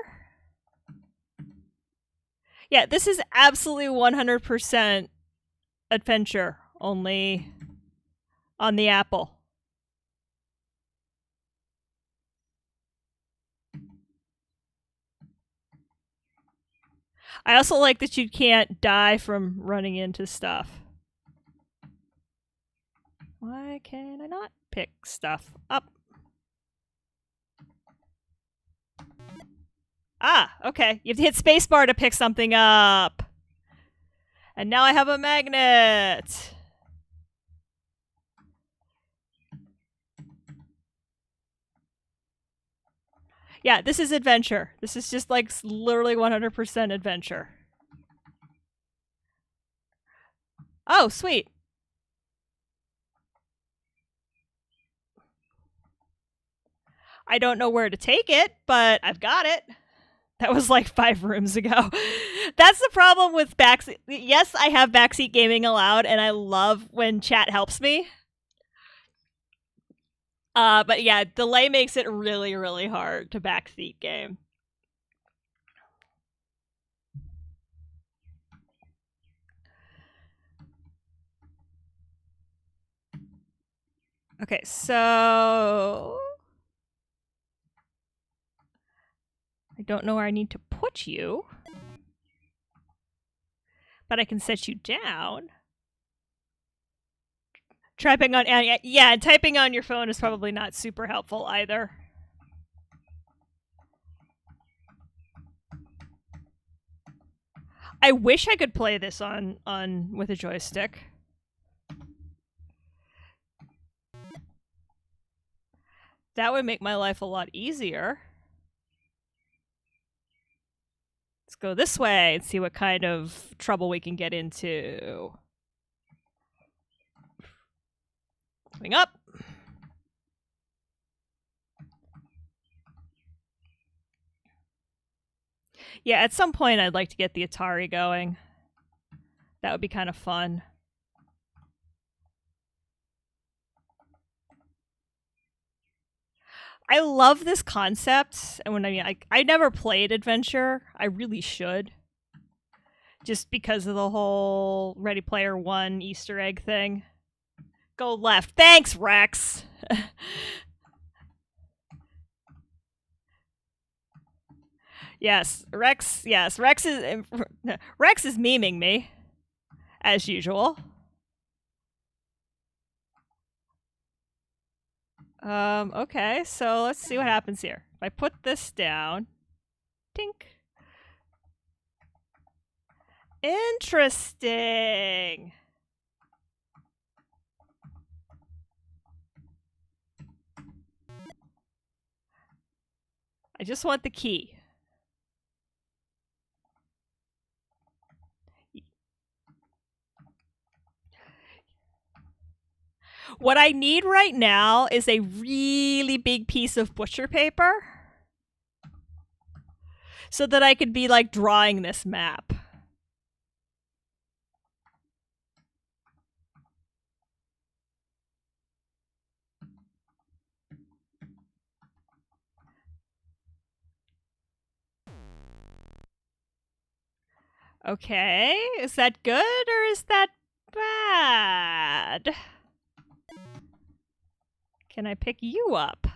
Yeah, this is absolutely 100% adventure, only on the apple. I also like that you can't die from running into stuff. Why can I not pick stuff up? Ah, okay. You have to hit spacebar to pick something up. And now I have a magnet. Yeah, this is adventure. This is just like literally 100% adventure. Oh, sweet. I don't know where to take it, but I've got it. That was like 5 rooms ago. That's the problem with backseat. Yes, I have backseat gaming allowed, and I love when chat helps me. But yeah, delay makes it really, really hard to backseat game. Okay, so I don't know where I need to put you, but I can set you down. Typing on, yeah, typing on your phone is probably not super helpful either. I wish I could play this on with a joystick. That would make my life a lot easier. Let's go this way and see what kind of trouble we can get into. Coming up. Yeah, at some point I'd like to get the Atari going. That would be kind of fun. I love this concept, and when I never played Adventure. I really should, just because of the whole Ready Player One Easter egg thing. Go left. Thanks, Rex. Yes, Rex. Yes, Rex is memeing me, as usual. Okay, so let's see what happens here. If I put this down, tink. Interesting. I just want the key. What I need right now is a really big piece of butcher paper so that I could be like drawing this map. Okay, is that good or is that bad? Can I pick you up?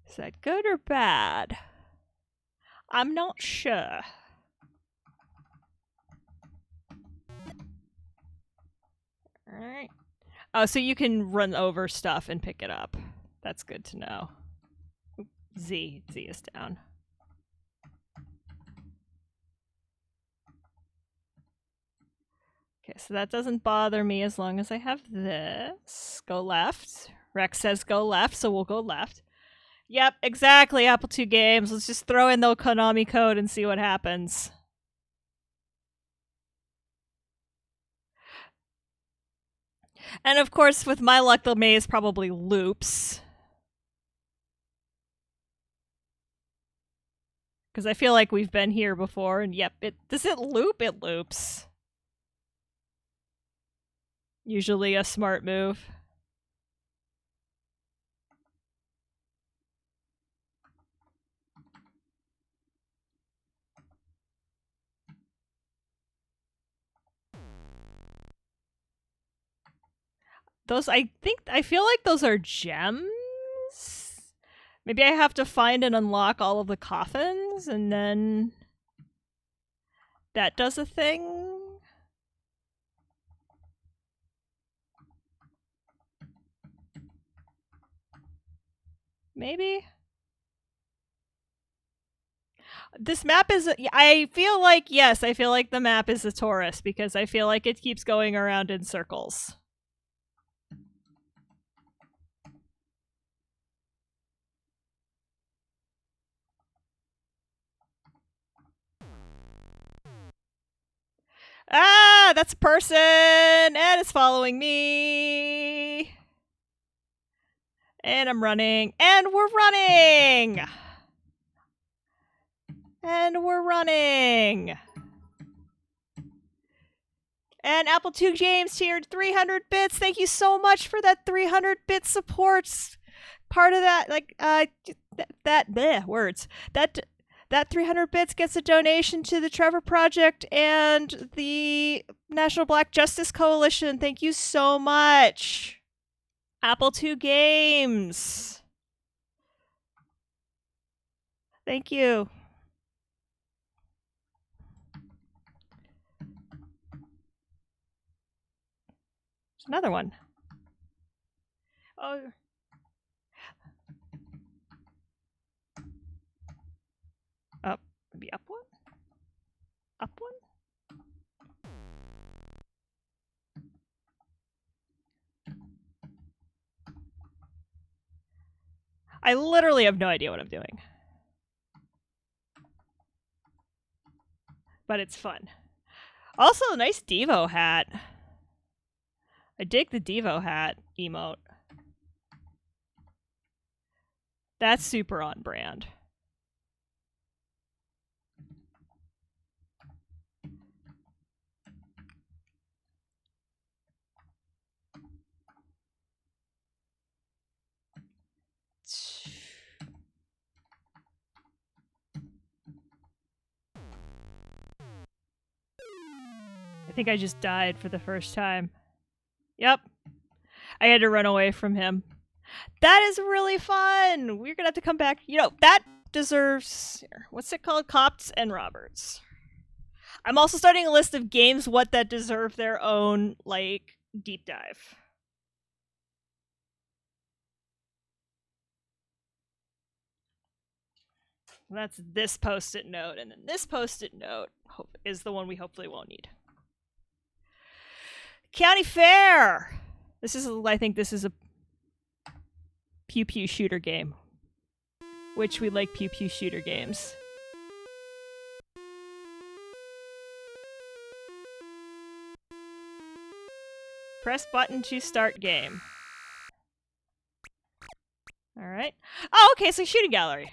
Is that good or bad? I'm not sure. Alright. Oh, so you can run over stuff and pick it up. That's good to know. Z is down. Okay, so that doesn't bother me as long as I have this. Go left. Rex says go left, so we'll go left. Yep, exactly, Apple II games. Let's just throw in the Konami code and see what happens. And of course, with my luck, the maze probably loops. Because I feel like we've been here before, and yep, does it loop? It loops. Usually a smart move. Those, I feel like those are gems? Maybe I have to find and unlock all of the coffins, and then that does a thing? Maybe? This map is, I feel like, yes, I feel like the map is a torus, because I feel like it keeps going around in circles. Ah, that's a person, and it's following me. And I'm running, and we're running! And we're running! And Apple II Games tiered 300 bits. Thank you so much for that 300 bit support. Part of that, like, words. That 300 bits gets a donation to the Trevor Project and the National Black Justice Coalition. Thank you so much. Apple II Games. Thank you. There's another one. Oh. Up. Maybe up one? Up one? I literally have no idea what I'm doing. But it's fun. Also, a nice Devo hat. I dig the Devo hat emote. That's super on brand. I think I just died for the first time. Yep. I had to run away from him. That is really fun. We're gonna have to come back. You know, that deserves... What's it called? Copts and Roberts. I'm also starting a list of games what that deserve their own, like, deep dive. That's this post-it note, and then this post-it note is the one we hopefully won't need. County Fair! I think this is a pew pew shooter game. Which we like pew pew shooter games. Press button to start game. Alright. Oh, okay, so shooting gallery.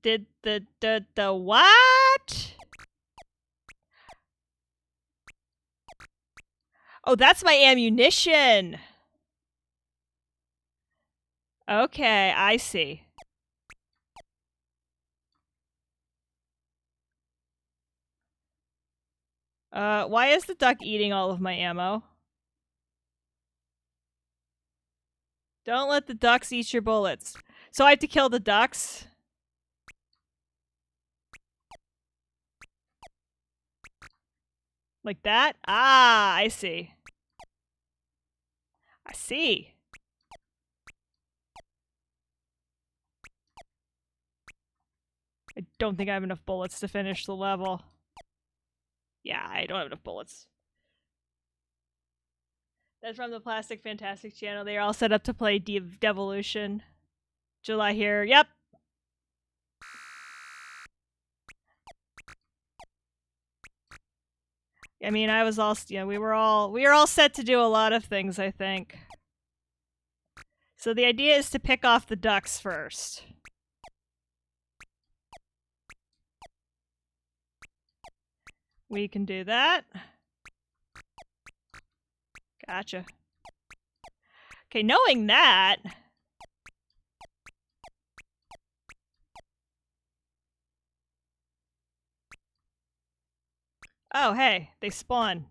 Did the what? Oh, that's my ammunition. Okay, I see. Why is the duck eating all of my ammo? Don't let the ducks eat your bullets. So I have to kill the ducks? Like that? Ah, I see. I see. I don't think I have enough bullets to finish the level. Yeah, I don't have enough bullets. That's from the Plastic Fantastic channel. They're all set up to play Devolution. July here. Yep. I mean, I was all, we were all set to do a lot of things, I think. So the idea is to pick off the ducks first. We can do that. Gotcha. Okay, knowing that... Oh, hey, they spawn.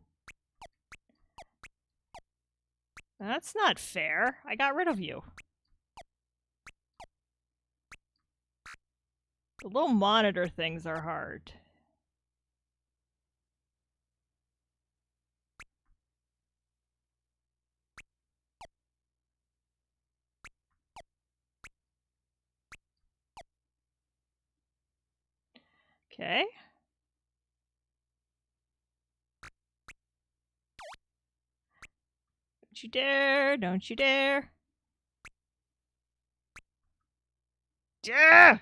That's not fair. I got rid of you. The little monitor things are hard. Okay. Don't you dare, don't you dare. Yeah.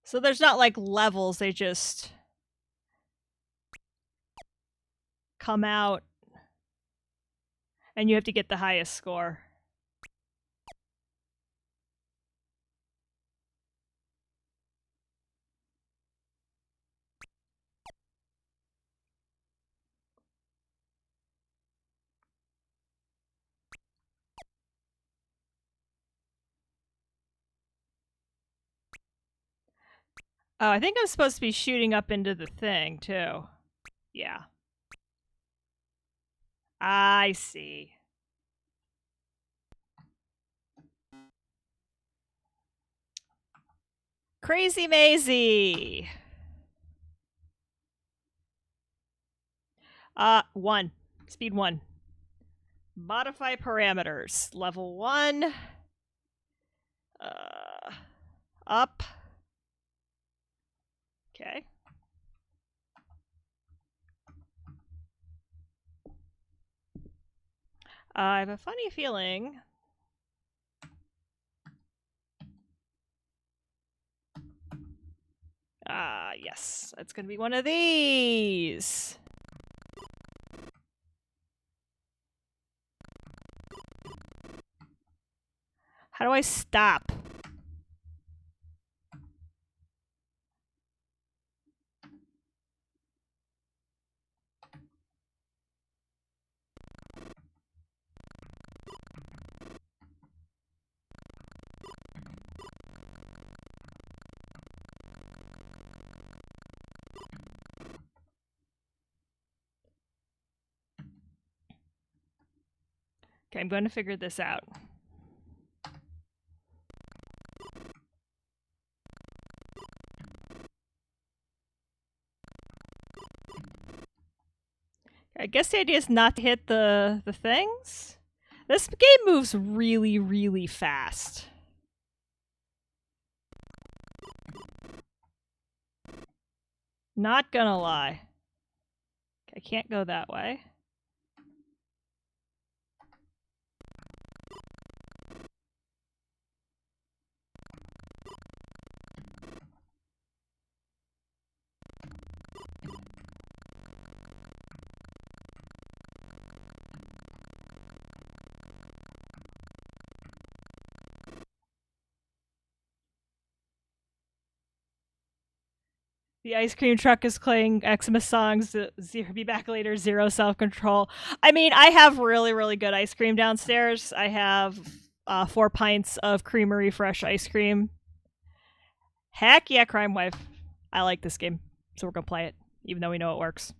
So there's not like levels, they just come out and you have to get the highest score. Oh, I think I'm supposed to be shooting up into the thing, too. Yeah. I see. Crazy Maisie! 1. Speed 1. Modify parameters. Level 1. Up. Okay. I have a funny feeling. Yes. It's going to be one of these. How do I stop? Okay, I'm going to figure this out. I guess the idea is not to hit the things. This game moves really, really fast. Not gonna lie. I can't go that way. The ice cream truck is playing Xmas songs. Be back later. Zero self control. I mean, I have really, really good ice cream downstairs. I have 4 pints of creamery fresh ice cream. Heck yeah, Crime Wife. I like this game, so we're gonna play it, even though we know it works.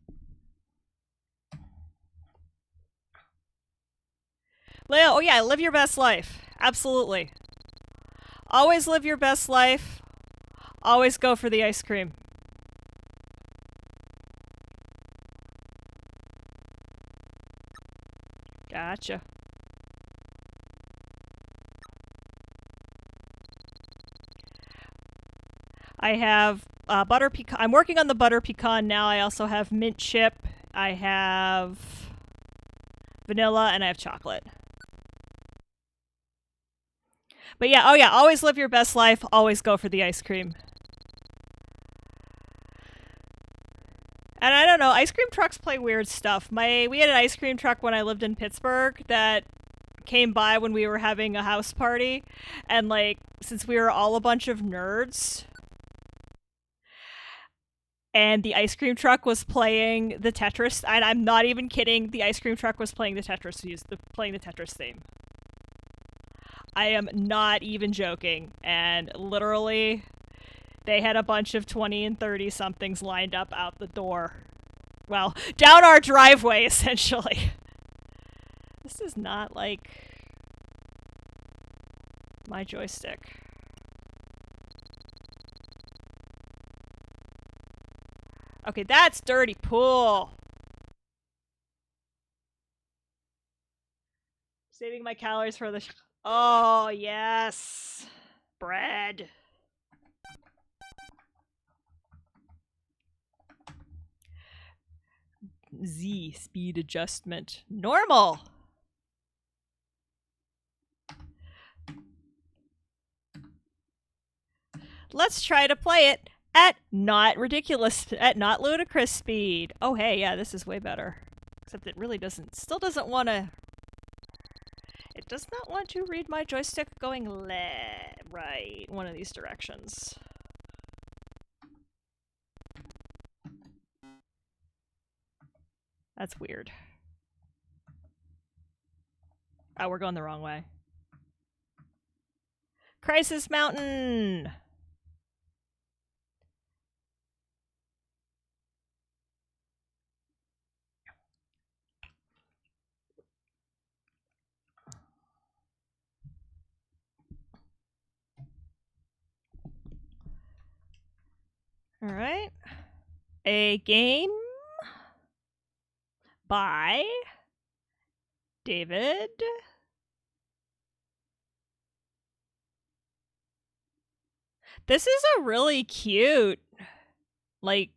Leo, oh yeah, live your best life. Absolutely. Always live your best life. Always go for the ice cream. Gotcha. I have butter pecan. I'm working on the butter pecan now. I also have mint chip. I have vanilla, and I have chocolate. But yeah, oh yeah, always live your best life. Always go for the ice cream. And I don't know, ice cream trucks play weird stuff. We had an ice cream truck when I lived in Pittsburgh that came by when we were having a house party, and like since we were all a bunch of nerds, and the ice cream truck was playing the Tetris, and I'm not even kidding, the ice cream truck was playing the Tetris theme. I am not even joking, and literally they had a bunch of 20 and 30 somethings lined up out the door. Well, down our driveway, essentially. This is not like my joystick. Okay, that's dirty pool. Saving my calories for the... Oh, yes. Bread. Z, speed adjustment. Normal. let's try to play it at not ludicrous speed. Oh hey, yeah, this is way better. Except it really still doesn't want to. It does not want to read my joystick going right, one of these directions. That's weird. Oh, we're going the wrong way. Crisis Mountain! Alright. A game by David. This is a really cute, like,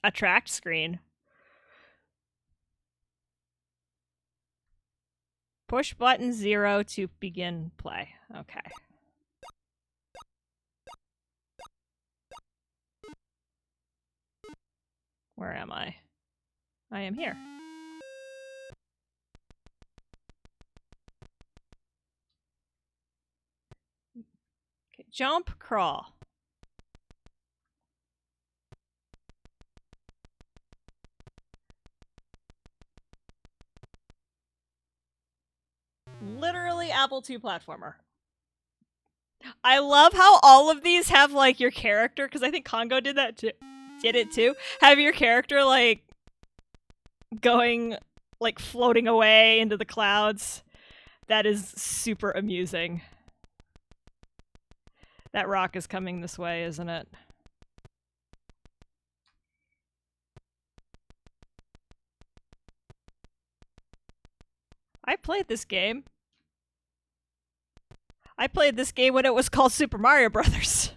attract screen. Push button 0 to begin play. Okay. Where am I? I am here. Okay, jump, crawl. Literally Apple II platformer. I love how all of these have like your character, because I think Congo did it too. Have your character like going, like floating away into the clouds. That is super amusing. That rock is coming this way, isn't it? I played this game. I played this game when it was called Super Mario Brothers.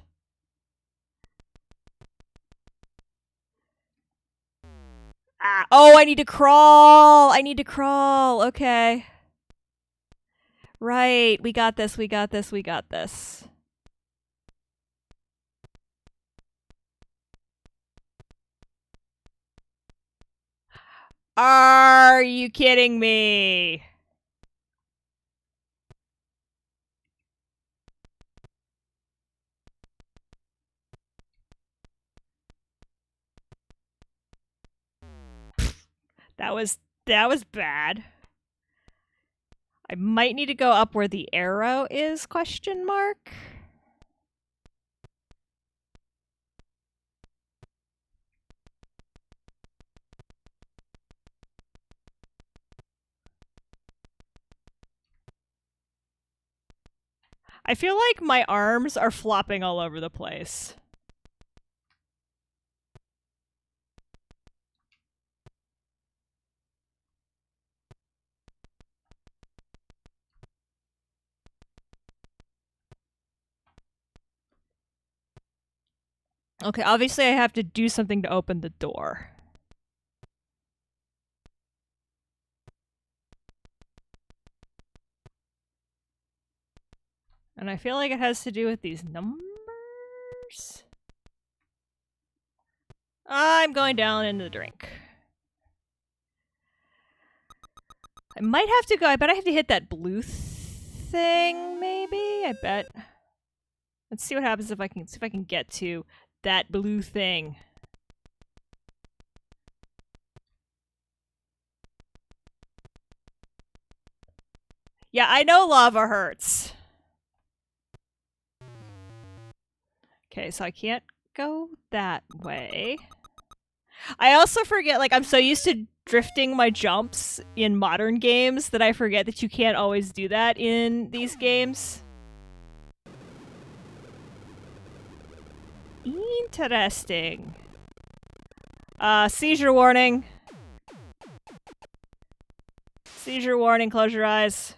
Ah, oh, I need to crawl. I need to crawl. Okay. Right. We got this. We got this. We got this. Are you kidding me? That was bad. I might need to go up where the arrow is, question mark. I feel like my arms are flopping all over the place. Okay, obviously I have to do something to open the door. And I feel like it has to do with these numbers? I'm going down into the drink. I might have to go. I bet I have to hit that blue thing, maybe? I bet. Let's see what happens if I can get to that blue thing. Yeah, I know lava hurts. Okay, so I can't go that way. I also forget, like, I'm so used to drifting my jumps in modern games that I forget that you can't always do that in these games. Interesting. Seizure warning. Seizure warning, close your eyes.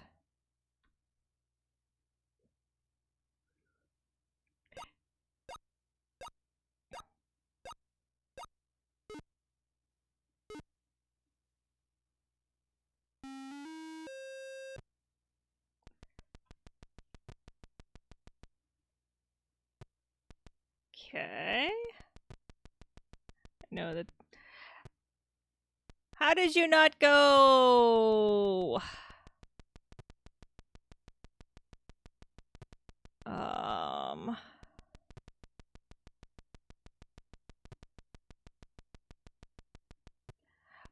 Okay. I know that. How did you not go?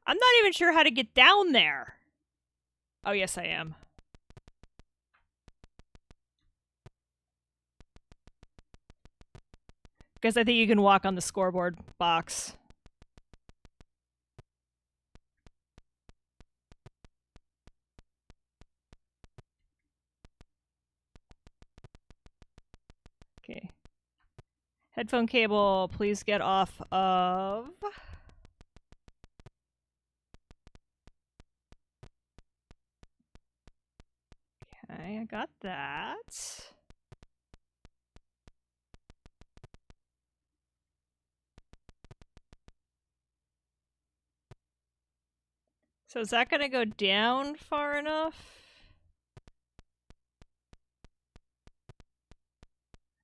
I'm not even sure how to get down there. Oh, yes, I am. Because I think you can walk on the scoreboard box. Okay. Headphone cable, please get off of... Okay, I got that. So is that gonna go down far enough?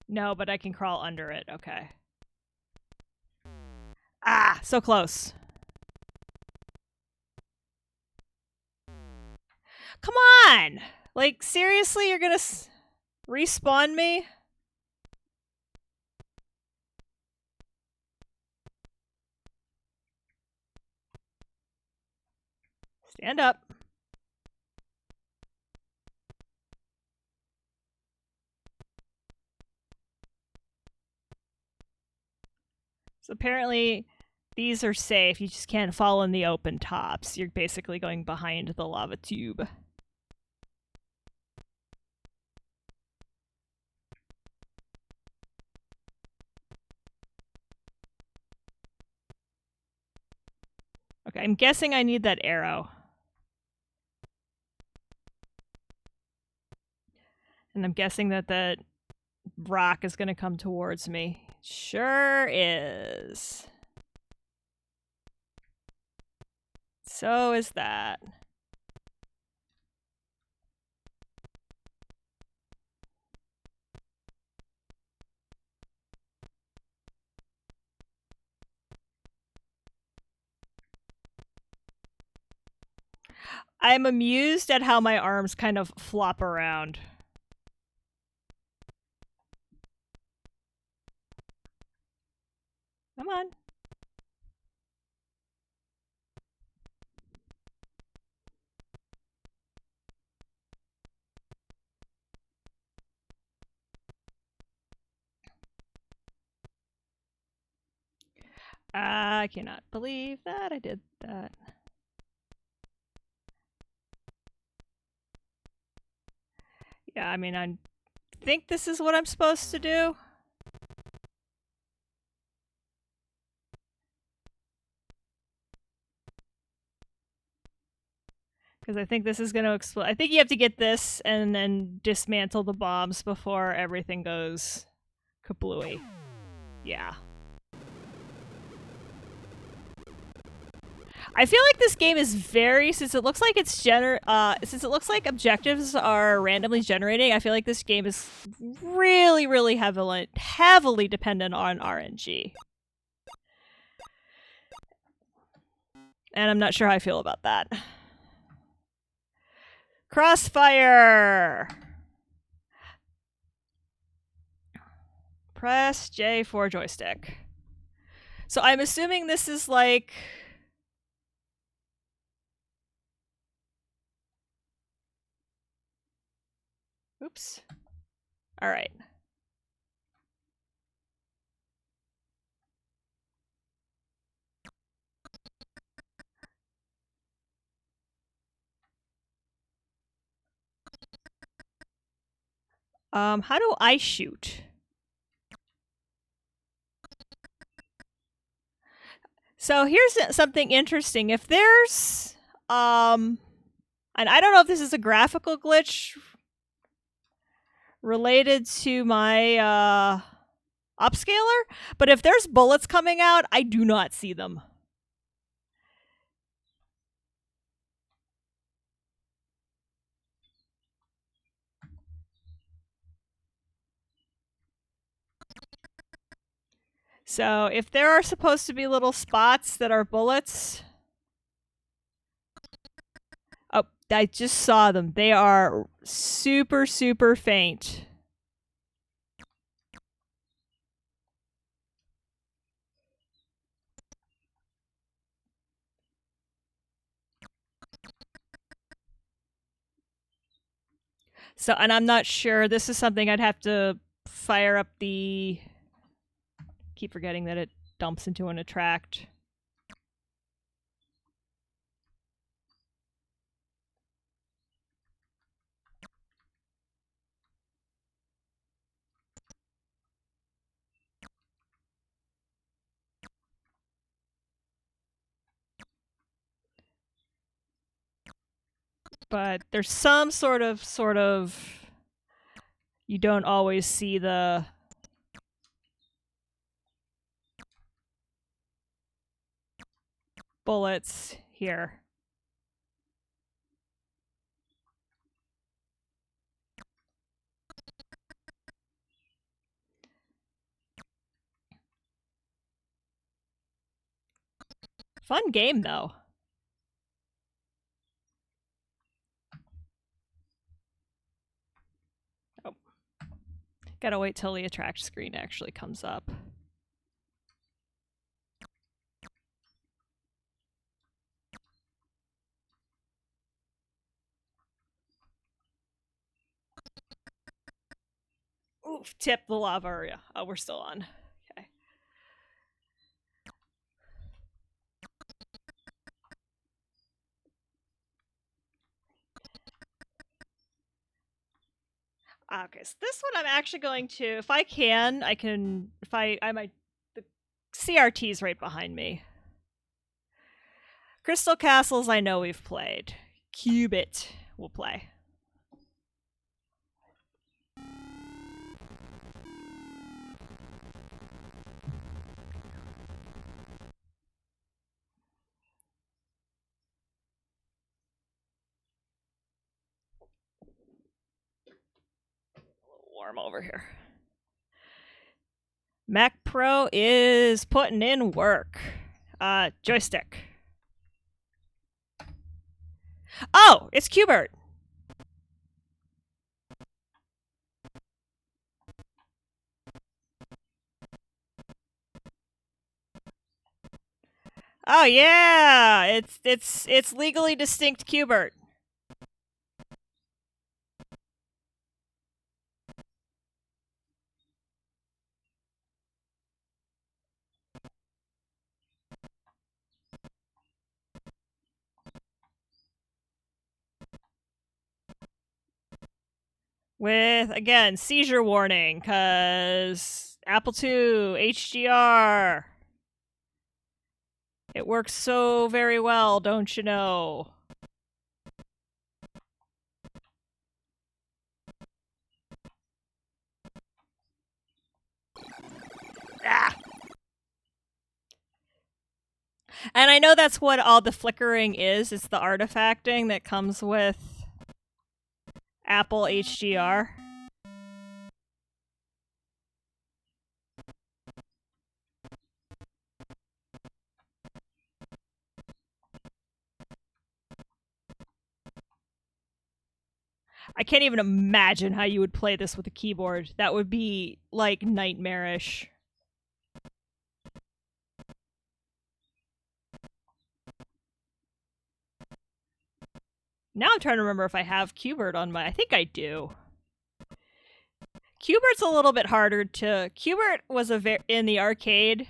No, but I can crawl under it. Okay. Ah, so close. Come on! Like, seriously, you're gonna respawn me? Stand up. So apparently, these are safe. You just can't fall in the open tops. You're basically going behind the lava tube. Okay, I'm guessing I need that arrow. And I'm guessing that the rock is going to come towards me. Sure is. So is that. I'm amused at how my arms kind of flop around. Come on. I cannot believe that I did that. Yeah, I mean, I think this is what I'm supposed to do. Because I think this is going to explode. I think you have to get this and then dismantle the bombs before everything goes kablooey. Yeah. I feel like this game is very, since it looks like it's since it looks like objectives are randomly generating, I feel like this game is really, really heavily dependent on RNG. And I'm not sure how I feel about that. Crossfire! Press J for joystick. So I'm assuming this is like... Oops. All right. How do I shoot? So here's something interesting. If there's, and I don't know if this is a graphical glitch related to my upscaler, but if there's bullets coming out, I do not see them. So if there are supposed to be little spots that are bullets... Oh, I just saw them. They are super, super faint. So, and I'm not sure. This is something I'd have to fire up the... Keep forgetting that it dumps into an attract. But there's some sort of... You don't always see the... bullets here. Fun game, though. Oh. Gotta wait till the attract screen actually comes up. Oof, tip the lava area. Oh, we're still on. Okay. Okay, so this one I'm actually going to, if I can, I might, the CRT's right behind me. Crystal Castles I know we've played. Cubit we'll play. Warm over here. Mac Pro is putting in work. Joystick. Oh, it's Qbert. Oh yeah, it's legally distinct Qbert. With, again, seizure warning, because Apple II, HDR. It works so very well, don't you know? Ah! And I know that's what all the flickering is. It's the artifacting that comes with Apple HDR. I can't even imagine how you would play this with a keyboard. That would be, like, nightmarish. Now I'm trying to remember if I have Qbert on my... I think I do. Qbert's a little bit harder to... Qbert was in the arcade.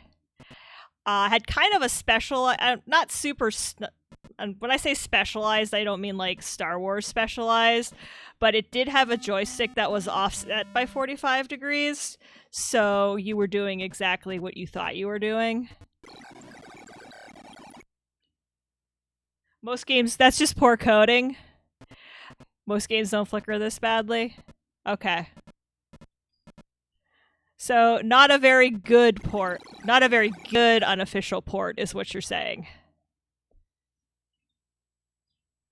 Had kind of a special... not super... when I say specialized, I don't mean like Star Wars specialized, but it did have a joystick that was offset by 45 degrees, so you were doing exactly what you thought you were doing. Most games, that's just poor coding. Most games don't flicker this badly. Okay. So, not a very good port. Not a very good unofficial port is what you're saying.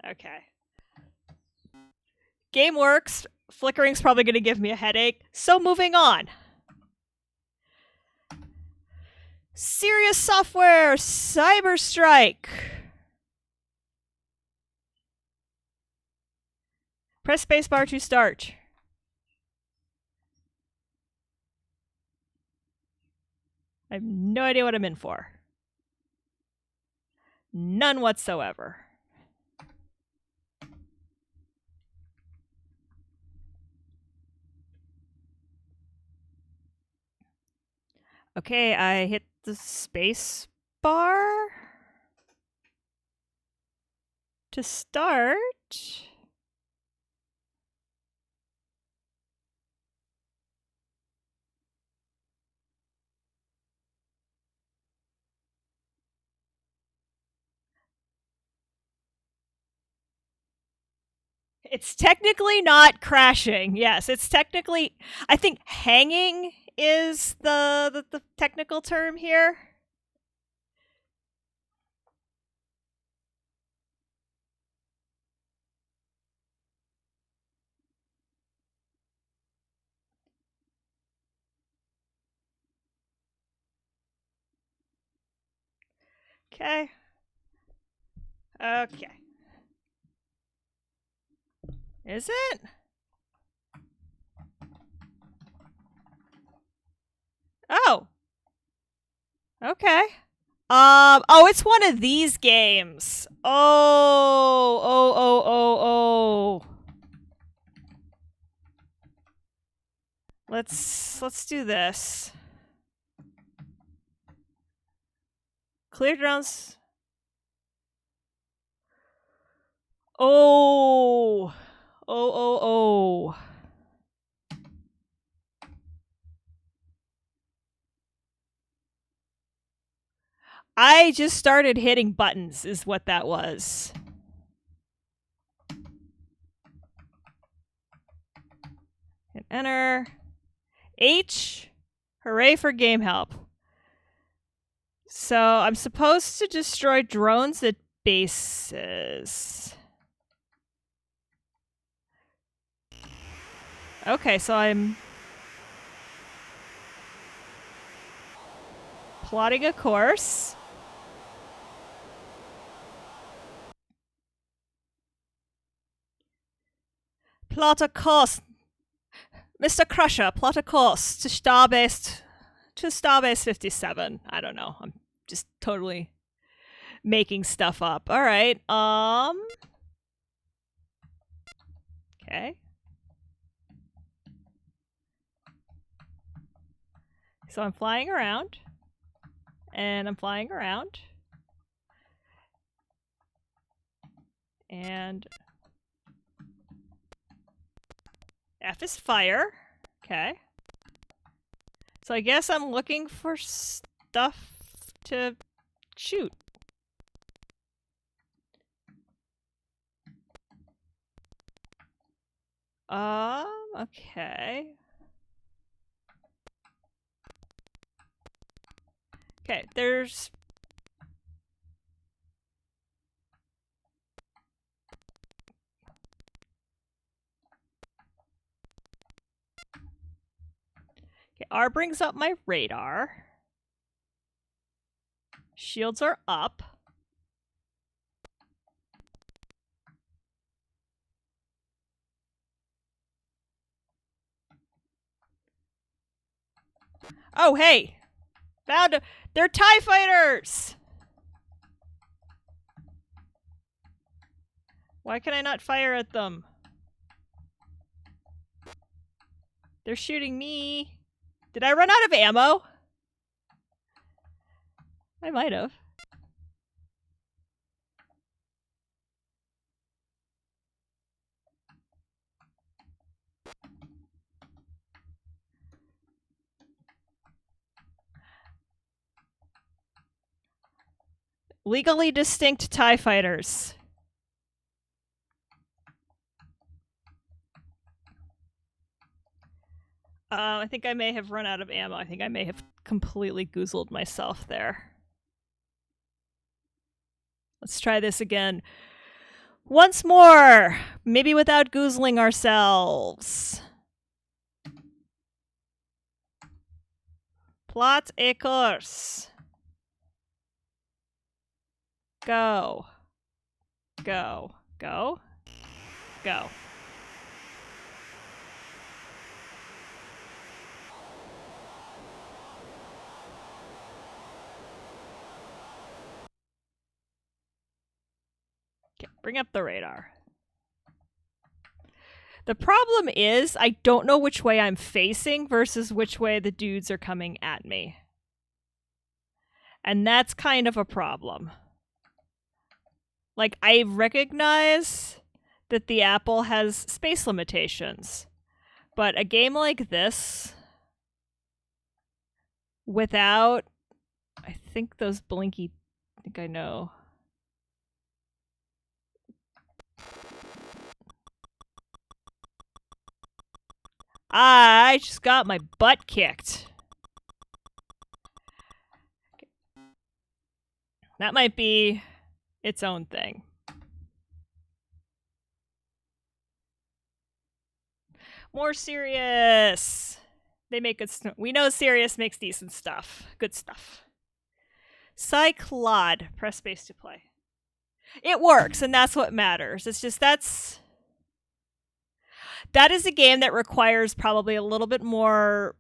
Okay. Game works. Flickering's probably going to give me a headache. So moving on. Serious Software Cyber Strike. Press spacebar to start. I have no idea what I'm in for. None whatsoever. Okay, I hit the space bar to start. It's technically not crashing. Yes, it's technically, I think hanging is the technical term here. Okay. Okay. Is it? Oh. Okay. Oh, it's one of these games. Oh. Let's do this. Clear drones. Oh. I just started hitting buttons is what that was. Hit enter. H. Hooray for game help. So I'm supposed to destroy drones at bases. Okay, so I'm plotting a course. Plot a course. Mr. Crusher, plot a course to Starbase 57. I don't know. I'm just totally making stuff up. All right. Okay. So I'm flying around. And I'm flying around. And F is fire. Okay. So I guess I'm looking for stuff to shoot. Okay. Okay, there's... Okay, R brings up my radar. Shields are up. Oh, hey! Found a... They're TIE fighters! Why can I not fire at them? They're shooting me. Did I run out of ammo? I might have. Legally distinct TIE fighters. I think I may have run out of ammo. I think I may have completely goozled myself there. Let's try this again. Once more! Maybe without goozling ourselves. Plot a course. Go. Go. Go. Go. Okay, bring up the radar. The problem is I don't know which way I'm facing versus which way the dudes are coming at me. And that's kind of a problem. Like, I recognize that the Apple has space limitations, but a game like this, without, I think those blinky, I think I know. I just got my butt kicked. Okay. That might be its own thing. More serious. They make good stuff. We know Serious makes decent stuff. Good stuff. Cyclod. Press space to play. It works, and that's what matters. It's just that is a game that requires probably a little bit more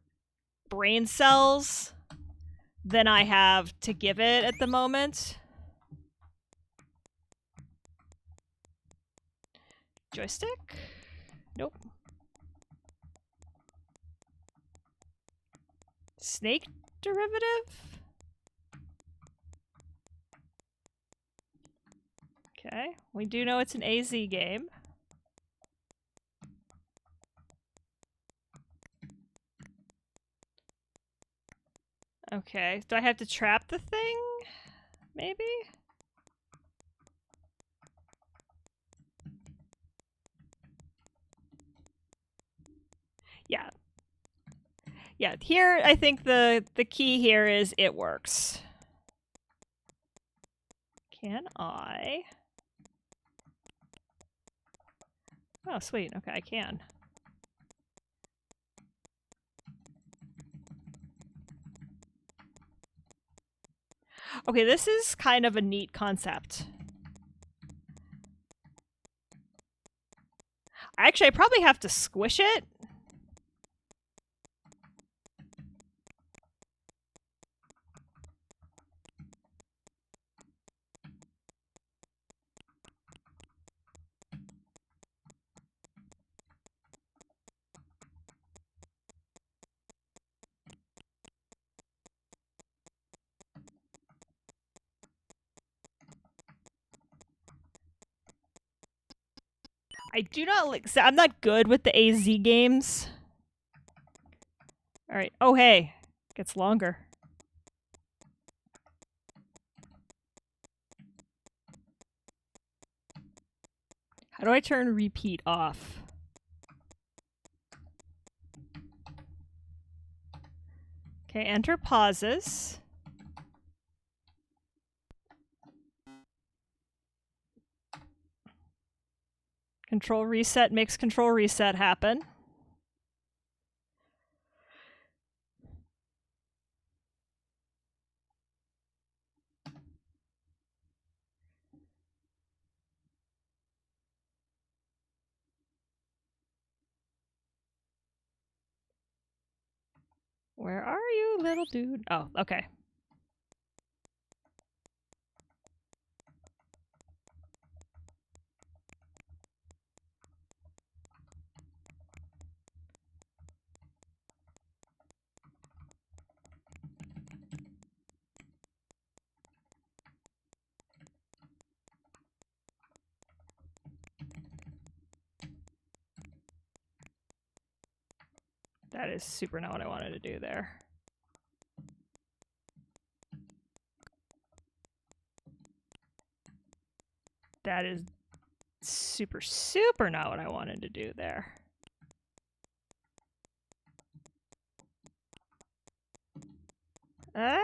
brain cells than I have to give it at the moment. Joystick? Nope. Snake derivative? Okay, we do know it's an AZ game. Okay, do I have to trap the thing? Maybe? Yeah. Yeah, here I think the key here is it works. Can I? Oh, sweet. Okay, I can. Okay, this is kind of a neat concept. Actually, I probably have to squish it. I do not like. I'm not good with the AZ games. All right. Oh, hey, gets longer. How do I turn repeat off? Okay, enter pauses. Control reset makes control reset happen. Where are you, little dude? Oh, okay. That is super not what I wanted to do there. That is super, super not what I wanted to do there. I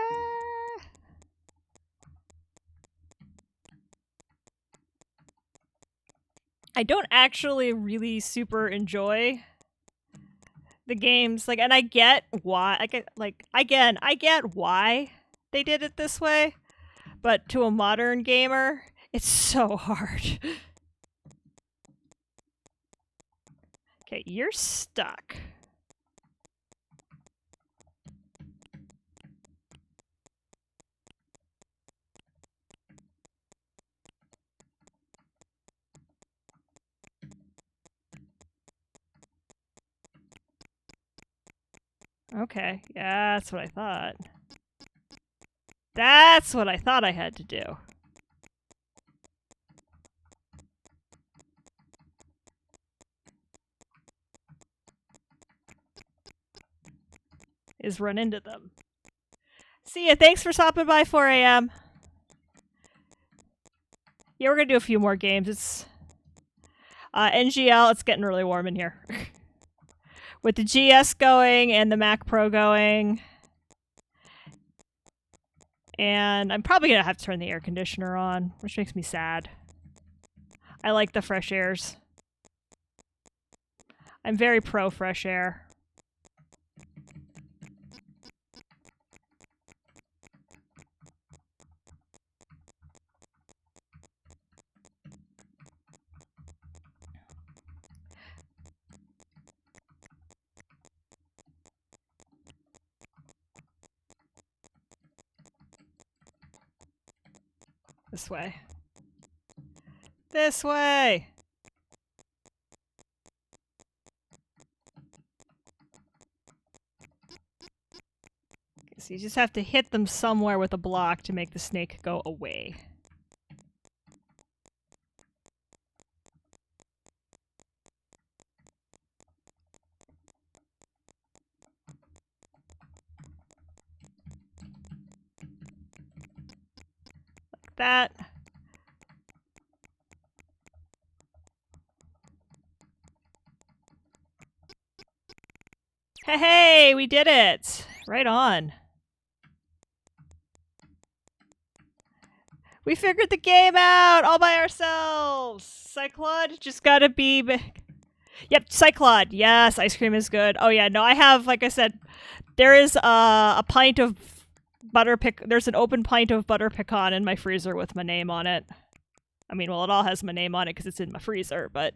don't actually really super enjoy the games, like, and I get why. I get why they did it this way, but to a modern gamer, it's so hard. Okay, you're stuck. Okay, yeah, that's what I thought. That's what I thought I had to do. Is run into them. See ya, thanks for stopping by 4 a.m. Yeah, we're gonna do a few more games. It's NGL, it's getting really warm in here. With the GS going and the Mac Pro going. And I'm probably gonna have to turn the air conditioner on, which makes me sad. I like the fresh airs. I'm very pro fresh air. This way. This way! So you just have to hit them somewhere with a block to make the snake go away. Like that. Hey, we did it! Right on. We figured the game out all by ourselves! Cyclod just gotta be big. Yep, Cyclod. Yes, ice cream is good. Oh yeah, no, I have, like I said, there is a pint of there's an open pint of butter pecan in my freezer with my name on it. I mean, well, it all has my name on it because it's in my freezer, but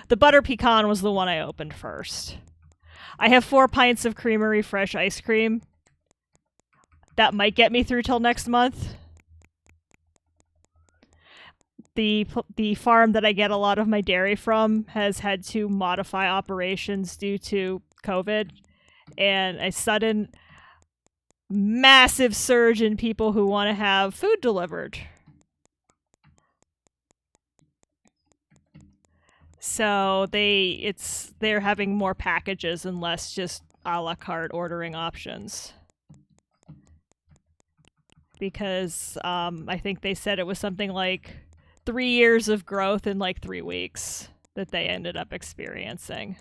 the butter pecan was the one I opened first. I have 4 pints of Creamery fresh ice cream. That might get me through till next month. The farm that I get a lot of my dairy from has had to modify operations due to COVID, and a sudden massive surge in people who want to have food delivered. So they're having more packages and less just a la carte ordering options. Because I think they said it was something like 3 years of growth in like 3 weeks that they ended up experiencing.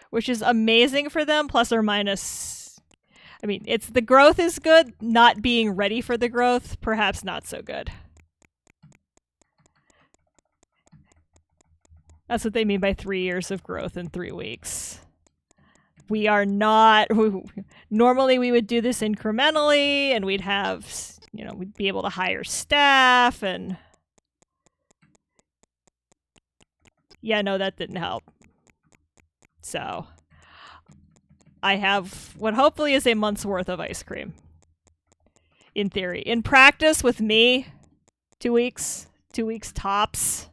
Which is amazing for them, plus or minus. I mean, the growth is good, not being ready for the growth, perhaps not so good. That's what they mean by 3 years of growth in 3 weeks. We are not... Normally we would do this incrementally, and we'd have, we'd be able to hire staff, and... Yeah, no, that didn't help. So... I have what hopefully is a month's worth of ice cream. In theory. In practice, with me, 2 weeks. 2 weeks tops.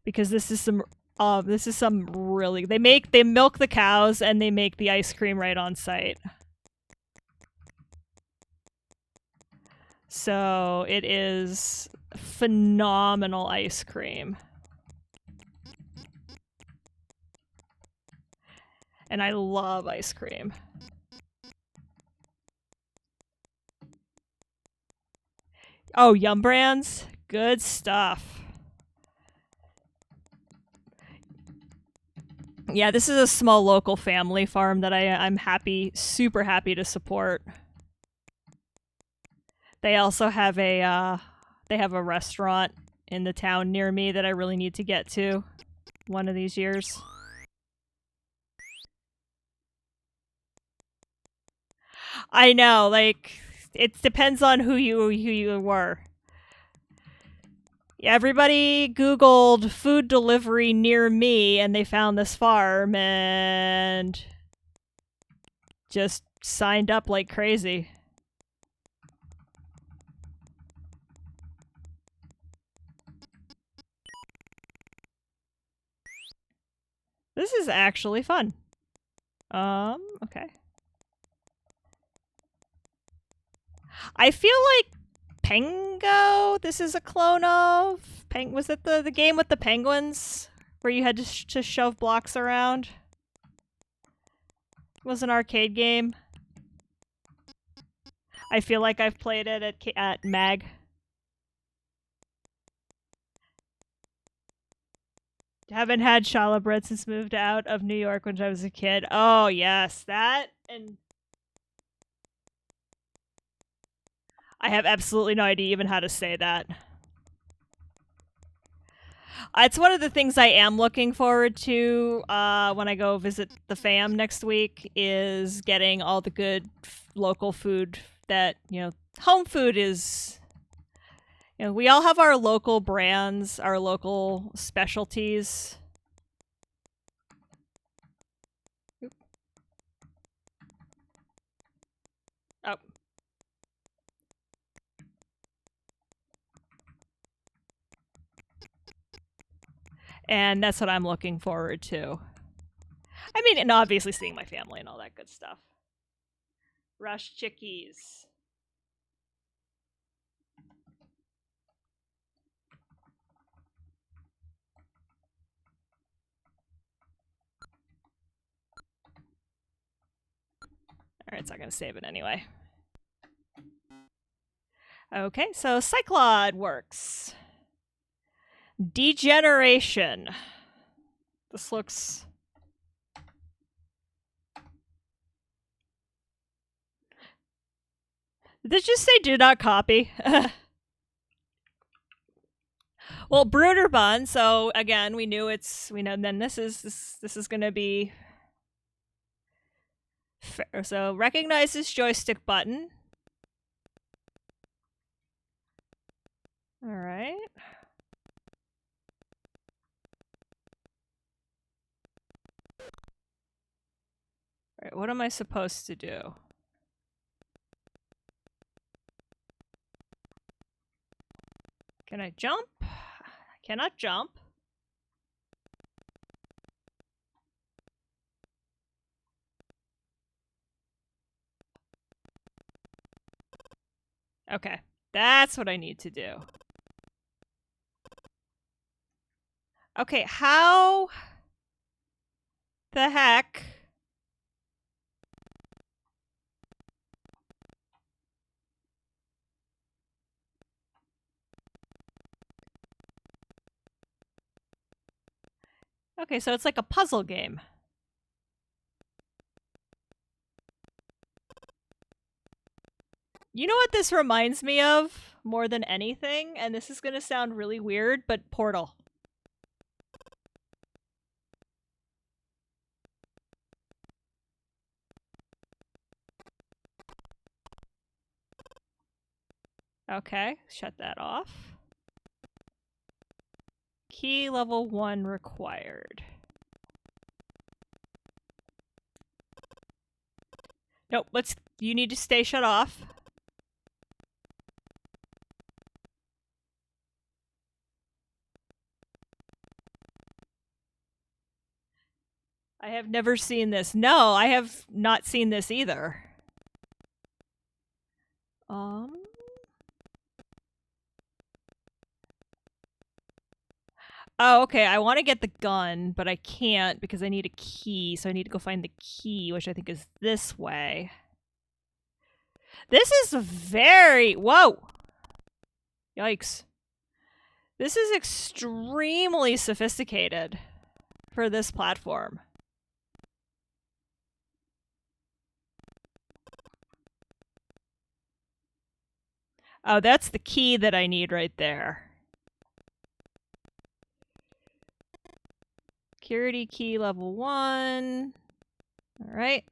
Because this is some really... They milk the cows and they make the ice cream right on site. So it is phenomenal ice cream. And I love ice cream. Oh, Yum Brands? Good stuff. Yeah, this is a small local family farm that I'm super happy to support. They also have a restaurant in the town near me that I really need to get to one of these years. I know, like, it depends on who you were. Everybody Googled food delivery near me, and they found this farm and just signed up like crazy. This is actually fun. Okay. I feel like Pengo, this is a clone of... was it the game with the penguins? Where you had to shove blocks around? It was an arcade game. I feel like I've played it at MAG. Haven't had challah bread since moved out of New York when I was a kid. Oh, yes. That and... I have absolutely no idea even how to say that. It's one of the things I am looking forward to when I go visit the fam next week, is getting all the good local food that, home food is... we all have our local brands, our local specialties. Oh. And that's what I'm looking forward to. I mean, and obviously seeing my family and all that good stuff. Rush chickies. Alright, so I'm gonna save it anyway. Okay, so Cyclod works. Degeneration. This looks... Did it just say do not copy? Well, Bruderbahn, so again, we know then this is gonna be... So recognize this joystick button. Alright. Alright, what am I supposed to do? Can I jump? I cannot jump. Okay, that's what I need to do. Okay, how the heck? Okay, so it's like a puzzle game. You know what this reminds me of more than anything? And this is going to sound really weird, but Portal. Okay, shut that off. Key level 1 required. Nope, you need to stay shut off. I have never seen this. No, I have not seen this either. Oh, okay, I want to get the gun, but I can't because I need a key, so I need to go find the key, which I think is this way. This is very... Whoa! Yikes. This is extremely sophisticated for this platform. Oh, that's the key that I need right there. Security key level 1. All right.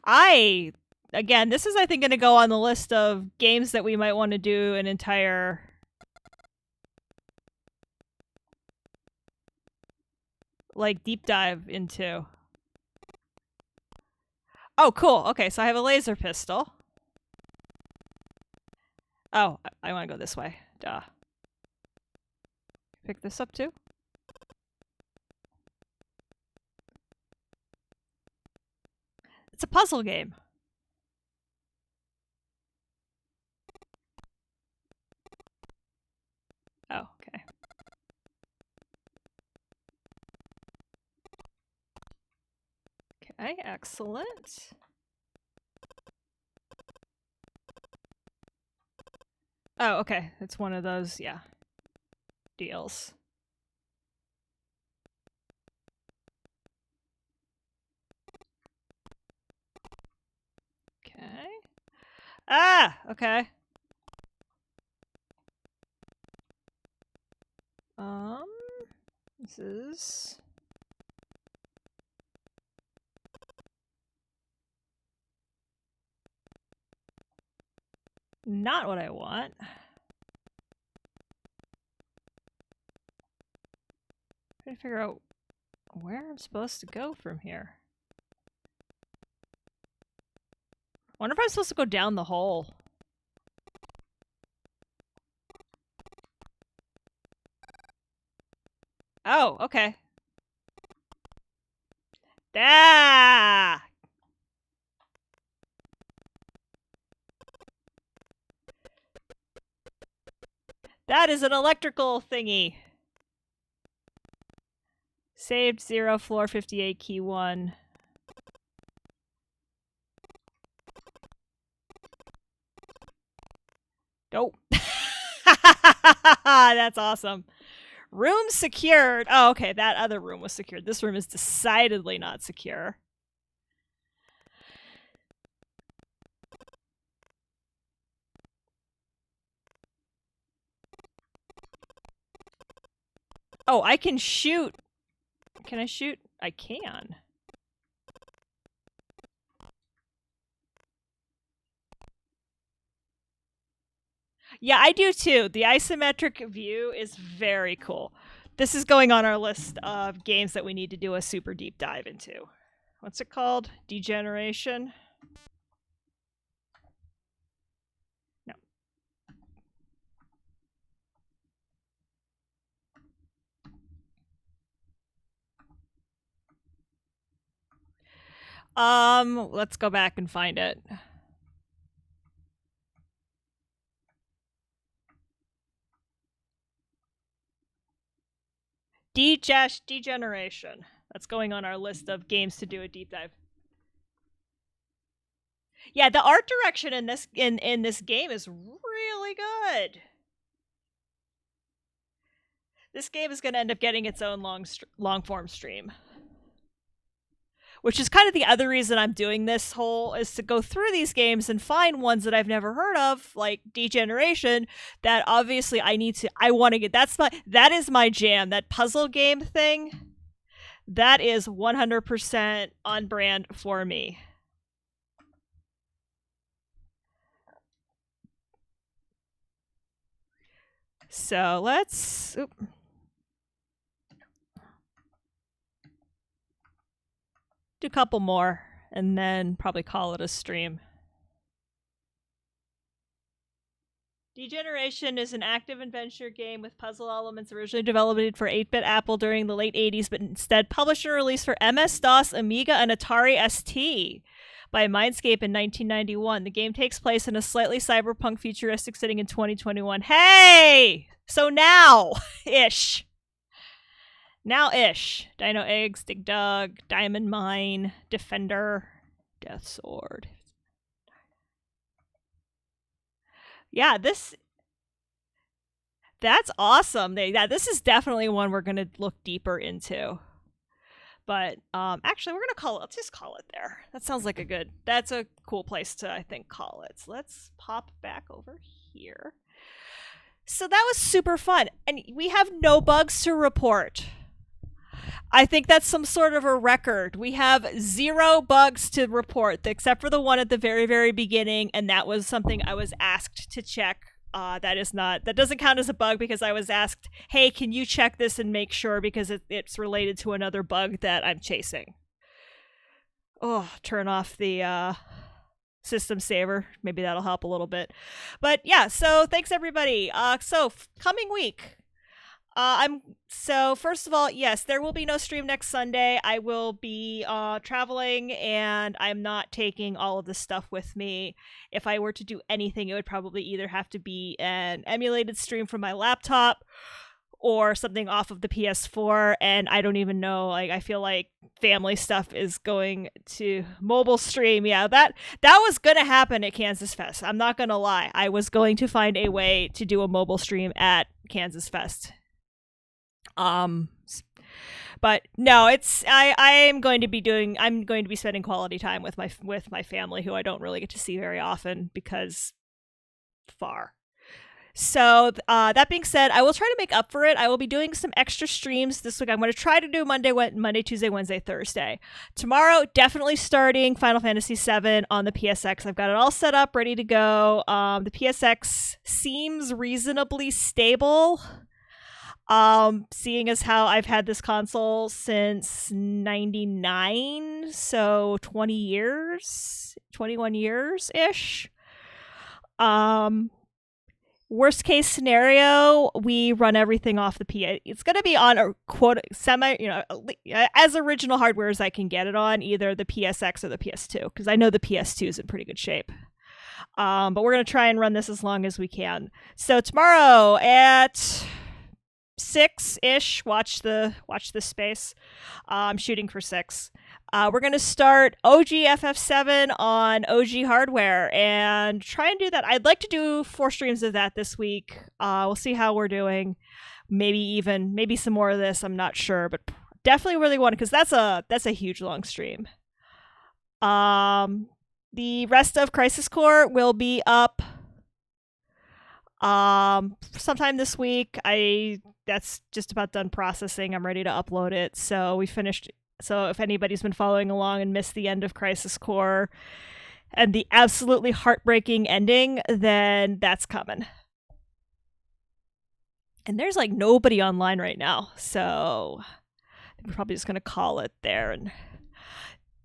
I again, this is I think going to go on the list of games that we might want to do an entire like deep dive into. Oh, cool. Okay, so I have a laser pistol. Oh, I want to go this way. Duh. Pick this up too. It's a puzzle game. Oh, okay. Okay, excellent. Oh, okay. It's one of those, yeah, deals. Okay. Ah, okay. This is not what I want. I'm trying to figure out where I'm supposed to go from here. I wonder if I'm supposed to go down the hole. Oh, okay. Ah! That is an electrical thingy. Saved 0, floor 58, key 1. Nope. That's awesome. Room secured. Oh, okay. That other room was secured. This room is decidedly not secure. Oh, I can shoot. Can I shoot? I can. Yeah, I do too. The isometric view is very cool. This is going on our list of games that we need to do a super deep dive into. What's it called? Degeneration? No. Let's go back and find it. Degeneration. That's going on our list of games to do a deep dive. Yeah, the art direction in this game is really good. This game is going to end up getting its own long form stream. Which is kind of the other reason I'm doing this whole is to go through these games and find ones that I've never heard of, like Degeneration, that obviously I want to get. That is my jam. That puzzle game thing, that is 100% on brand for me. So let's do a couple more and then probably call it a stream. Degeneration is an active adventure game with puzzle elements originally developed for 8-bit Apple during the late 80s, but instead published and released for MS-DOS, Amiga, and Atari ST by Mindscape in 1991. The game takes place in a slightly cyberpunk futuristic setting in 2021. Hey! So now-ish. Now-ish. Dino Eggs, Dig Dug, Diamond Mine, Defender, Death Sword. Yeah, that's awesome. This is definitely one we're going to look deeper into. But actually, let's just call it there. That sounds like that's a cool place to, I think, call it. So let's pop back over here. So that was super fun. And we have no bugs to report. I think that's some sort of a record. We have 0 bugs to report, except for the one at the very, very beginning, and that was something I was asked to check. That doesn't count as a bug because I was asked, hey, can you check this and make sure because it's related to another bug that I'm chasing. Oh, turn off the system saver. Maybe that'll help a little bit. But yeah, so thanks everybody. Coming week. First of all, yes, there will be no stream next Sunday. I will be traveling, and I'm not taking all of this stuff with me. If I were to do anything, it would probably either have to be an emulated stream from my laptop or something off of the PS4, and I don't even know. Like, I feel like family stuff is going to mobile stream. Yeah, that was gonna happen at Kansas Fest. I'm not gonna lie. I was going to find a way to do a mobile stream at Kansas Fest. But no, I'm going to be spending quality time with my family, who I don't really get to see very often because far. So that being said, I will try to make up for it. I will be doing some extra streams this week. I'm going to try to do Monday, Tuesday, Wednesday, Thursday. Tomorrow, definitely starting Final Fantasy VII on the PSX. I've got it all set up, ready to go. The PSX seems reasonably stable. Seeing as how I've had this console since 99, so 20 years, 21 years-ish. Worst case scenario, we run everything off the PA. It's going to be on a quote as original hardware as I can get it on, either the PSX or the PS2, because I know the PS2 is in pretty good shape. But we're going to try and run this as long as we can. So tomorrow at 6-ish, watch the space. I'm shooting for 6. We're going to start OG FF7 on OG hardware and try and do that. I'd like to do 4 streams of that this week. We'll see how we're doing. Maybe some more of this. I'm not sure, but definitely really want it because that's a huge long stream. The rest of Crisis Core will be up sometime this week. That's just about done processing. I'm ready to upload it. So we finished. So if anybody's been following along and missed the end of Crisis Core and the absolutely heartbreaking ending, then that's coming. And there's like nobody online right now, so we're probably just gonna call it there.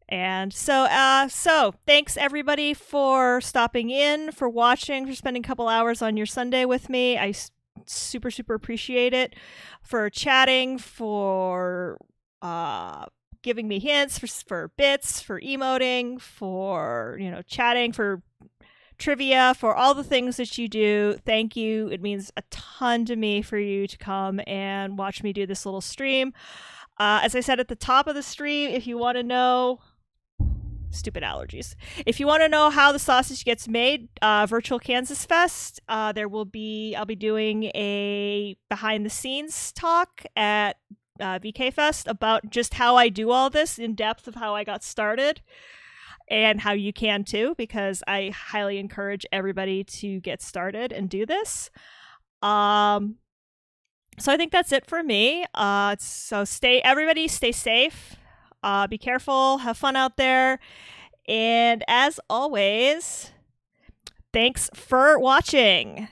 And so thanks everybody for stopping in, for watching, for spending a couple hours on your Sunday with me. I super appreciate it. For chatting, for giving me hints, for bits, for emoting, for chatting, for trivia, for all the things that you do. Thank you. It means a ton to me for you to come and watch me do this little stream. As I said at the top of the stream, if you want to know, stupid allergies. If you want to know how the sausage gets made, virtual Kansas Fest, I'll be doing a behind the scenes talk at VK Fest about just how I do all this in depth of how I got started and how you can too, because I highly encourage everybody to get started and do this. So I think that's it for me. So everybody stay safe, be careful, have fun out there. And as always, thanks for watching.